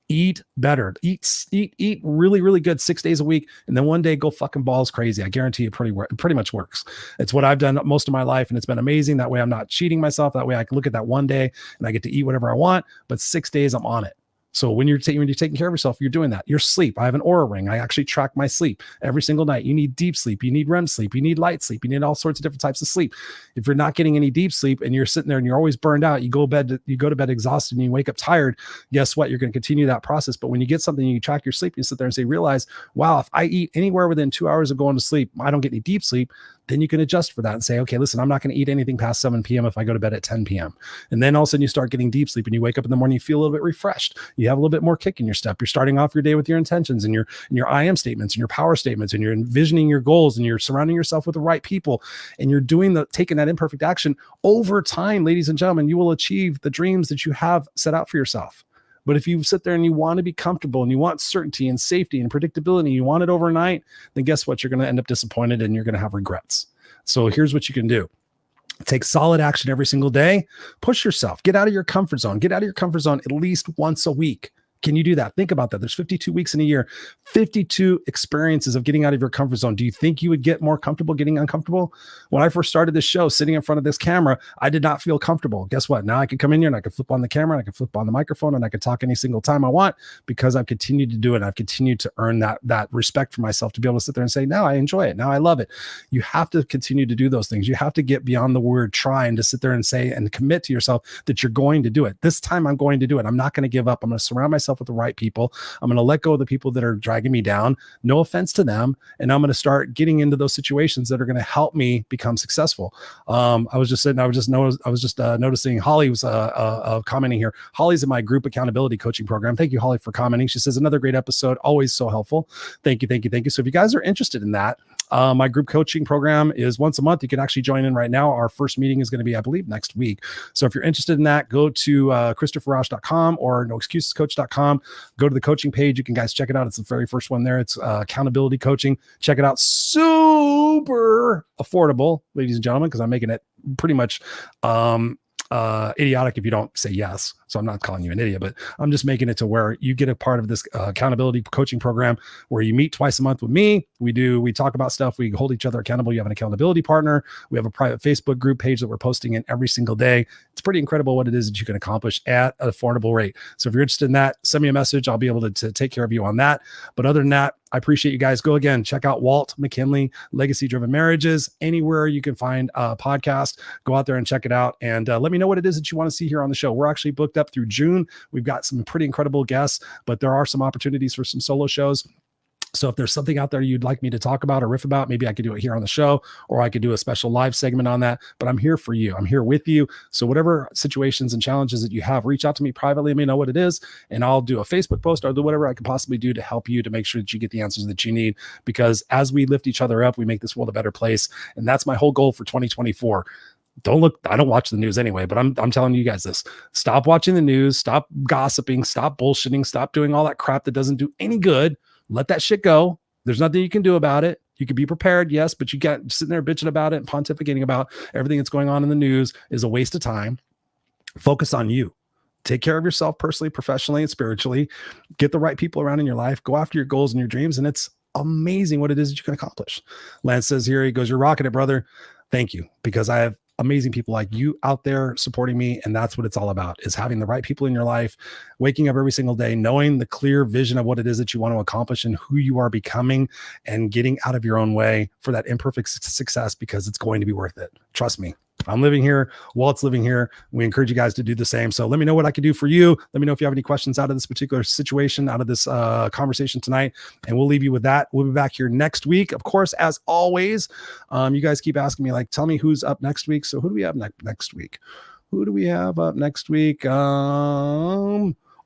Eat better. Eat really, really good 6 days a week. And then one day go fucking balls crazy. I guarantee it pretty much works. It's what I've done most of my life. And it's been amazing. That way I'm not cheating myself. That way I can look at that one day and I get to eat whatever I want. But 6 days I'm on it. So when you're taking care of yourself, you're doing that. Your sleep. I have an Oura ring. I actually track my sleep every single night. You need deep sleep. You need REM sleep. You need light sleep. You need all sorts of different types of sleep. If you're not getting any deep sleep and you're sitting there and you're always burned out, you go to bed exhausted and you wake up tired. Guess what? You're going to continue that process. But when you get something, you track your sleep, you sit there and realize, wow, if I eat anywhere within 2 hours of going to sleep, I don't get any deep sleep. Then you can adjust for that and say, okay, listen, I'm not going to eat anything past 7 p.m. if I go to bed at 10 p.m. And then all of a sudden you start getting deep sleep and you wake up in the morning, you feel a little bit refreshed. You have a little bit more kick in your step. You're starting off your day with your intentions and your I am statements and your power statements, and you're envisioning your goals, and you're surrounding yourself with the right people, and you're taking that imperfect action. Over time, ladies and gentlemen, you will achieve the dreams that you have set out for yourself. But if you sit there and you want to be comfortable and you want certainty and safety and predictability, you want it overnight, then guess what? You're going to end up disappointed and you're going to have regrets. So here's what you can do. Take solid action every single day. Push yourself. Get out of your comfort zone. Get out of your comfort zone at least once a week. Can you do that? Think about that. There's 52 weeks in a year, 52 experiences of getting out of your comfort zone. Do you think you would get more comfortable getting uncomfortable? When I first started this show, sitting in front of this camera, I did not feel comfortable. Guess what? Now I can come in here and I can flip on the camera, and I can flip on the microphone, and I can talk any single time I want because I've continued to do it. I've continued to earn that respect for myself to be able to sit there and say, now I enjoy it. Now I love it. You have to continue to do those things. You have to get beyond the word try and to sit there and say and commit to yourself that you're going to do it. This time I'm going to do it. I'm not going to give up. I'm going to surround myself with the right people. I'm going to let go of the people that are dragging me down. No offense to them. And I'm going to start getting into those situations that are going to help me become successful. I was just noticing Holly was commenting here. Holly's in my group accountability coaching program. Thank you, Holly, for commenting. She says, another great episode. Always so helpful. Thank you. So if you guys are interested in that, my group coaching program is once a month. You can actually join in right now. Our first meeting is going to be, I believe, next week. So if you're interested in that, go to ChristopherRausch.com or noexcusescoach.com. Go to the coaching page. You can guys check it out. It's the very first one there. It's accountability coaching. Check it out. Super affordable, ladies and gentlemen, because I'm making it pretty much idiotic if you don't say yes. So I'm not calling you an idiot, but I'm just making it to where you get a part of this accountability coaching program where you meet twice a month with me. We talk about stuff. We hold each other accountable. You have an accountability partner. We have a private Facebook group page that we're posting in every single day. It's pretty incredible what it is that you can accomplish at an affordable rate. So if you're interested in that, send me a message. I'll be able to take care of you on that. But other than that, I appreciate you guys. Go again, check out Walt McKinley, Legacy Driven Marriages, anywhere you can find a podcast. Go out there and check it out. And let me know what it is that you want to see here on the show. We're actually booked up through June. We've got some pretty incredible guests, but there are some opportunities for some solo shows. So if there's something out there you'd like me to talk about or riff about, maybe I could do it here on the show, or I could do a special live segment on that. But I'm here for you. I'm here with you. So whatever situations and challenges that you have, reach out to me privately. Let me know what it is, and I'll do a Facebook post. I'll do whatever I can possibly do to help you to make sure that you get the answers that you need. Because as we lift each other up, we make this world a better place. And that's my whole goal for 2024. I don't watch the news anyway, but I'm telling you guys this. Stop watching the news. Stop gossiping. Stop bullshitting. Stop doing all that crap that doesn't do any good. Let that shit go. There's nothing you can do about it. You can be prepared, yes, but you got sitting there bitching about it and pontificating about everything that's going on in the news is a waste of time. Focus on you. take care of yourself personally, professionally, and spiritually. Get the right people around in your life. Go after your goals and your dreams, and it's amazing what it is that you can accomplish. Lance says here, he goes, "You're rocking it, brother." Thank you, because I have amazing people like you out there supporting me, and that's what it's all about, is having the right people in your life, waking up every single day, knowing the clear vision of what it is that you want to accomplish and who you are becoming, and getting out of your own way for that imperfect success, because it's going to be worth it. Trust me. I'm living here. Walt's living here. We encourage you guys to do the same. So let me know what I can do for you. Let me know if you have any questions out of this particular situation, out of this conversation tonight, and we'll leave you with that. We'll be back here next week. Of course, as always, you guys keep asking me, like, tell me who's up next week. So who do we have next week? Who do we have up next week?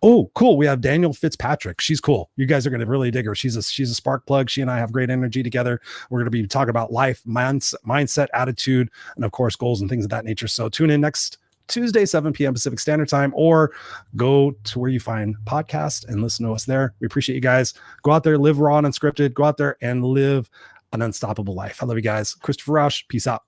Oh, cool. We have Daniel Fitzpatrick. She's cool. You guys are going to really dig her. She's a spark plug. She and I have great energy together. We're going to be talking about life, mindset, attitude, and of course, goals and things of that nature. So tune in next Tuesday, 7 p.m. Pacific Standard Time, or go to where you find podcasts and listen to us there. We appreciate you guys. Go out there, live raw and unscripted. Go out there and live an unstoppable life. I love you guys. Christopher Rausch. Peace out.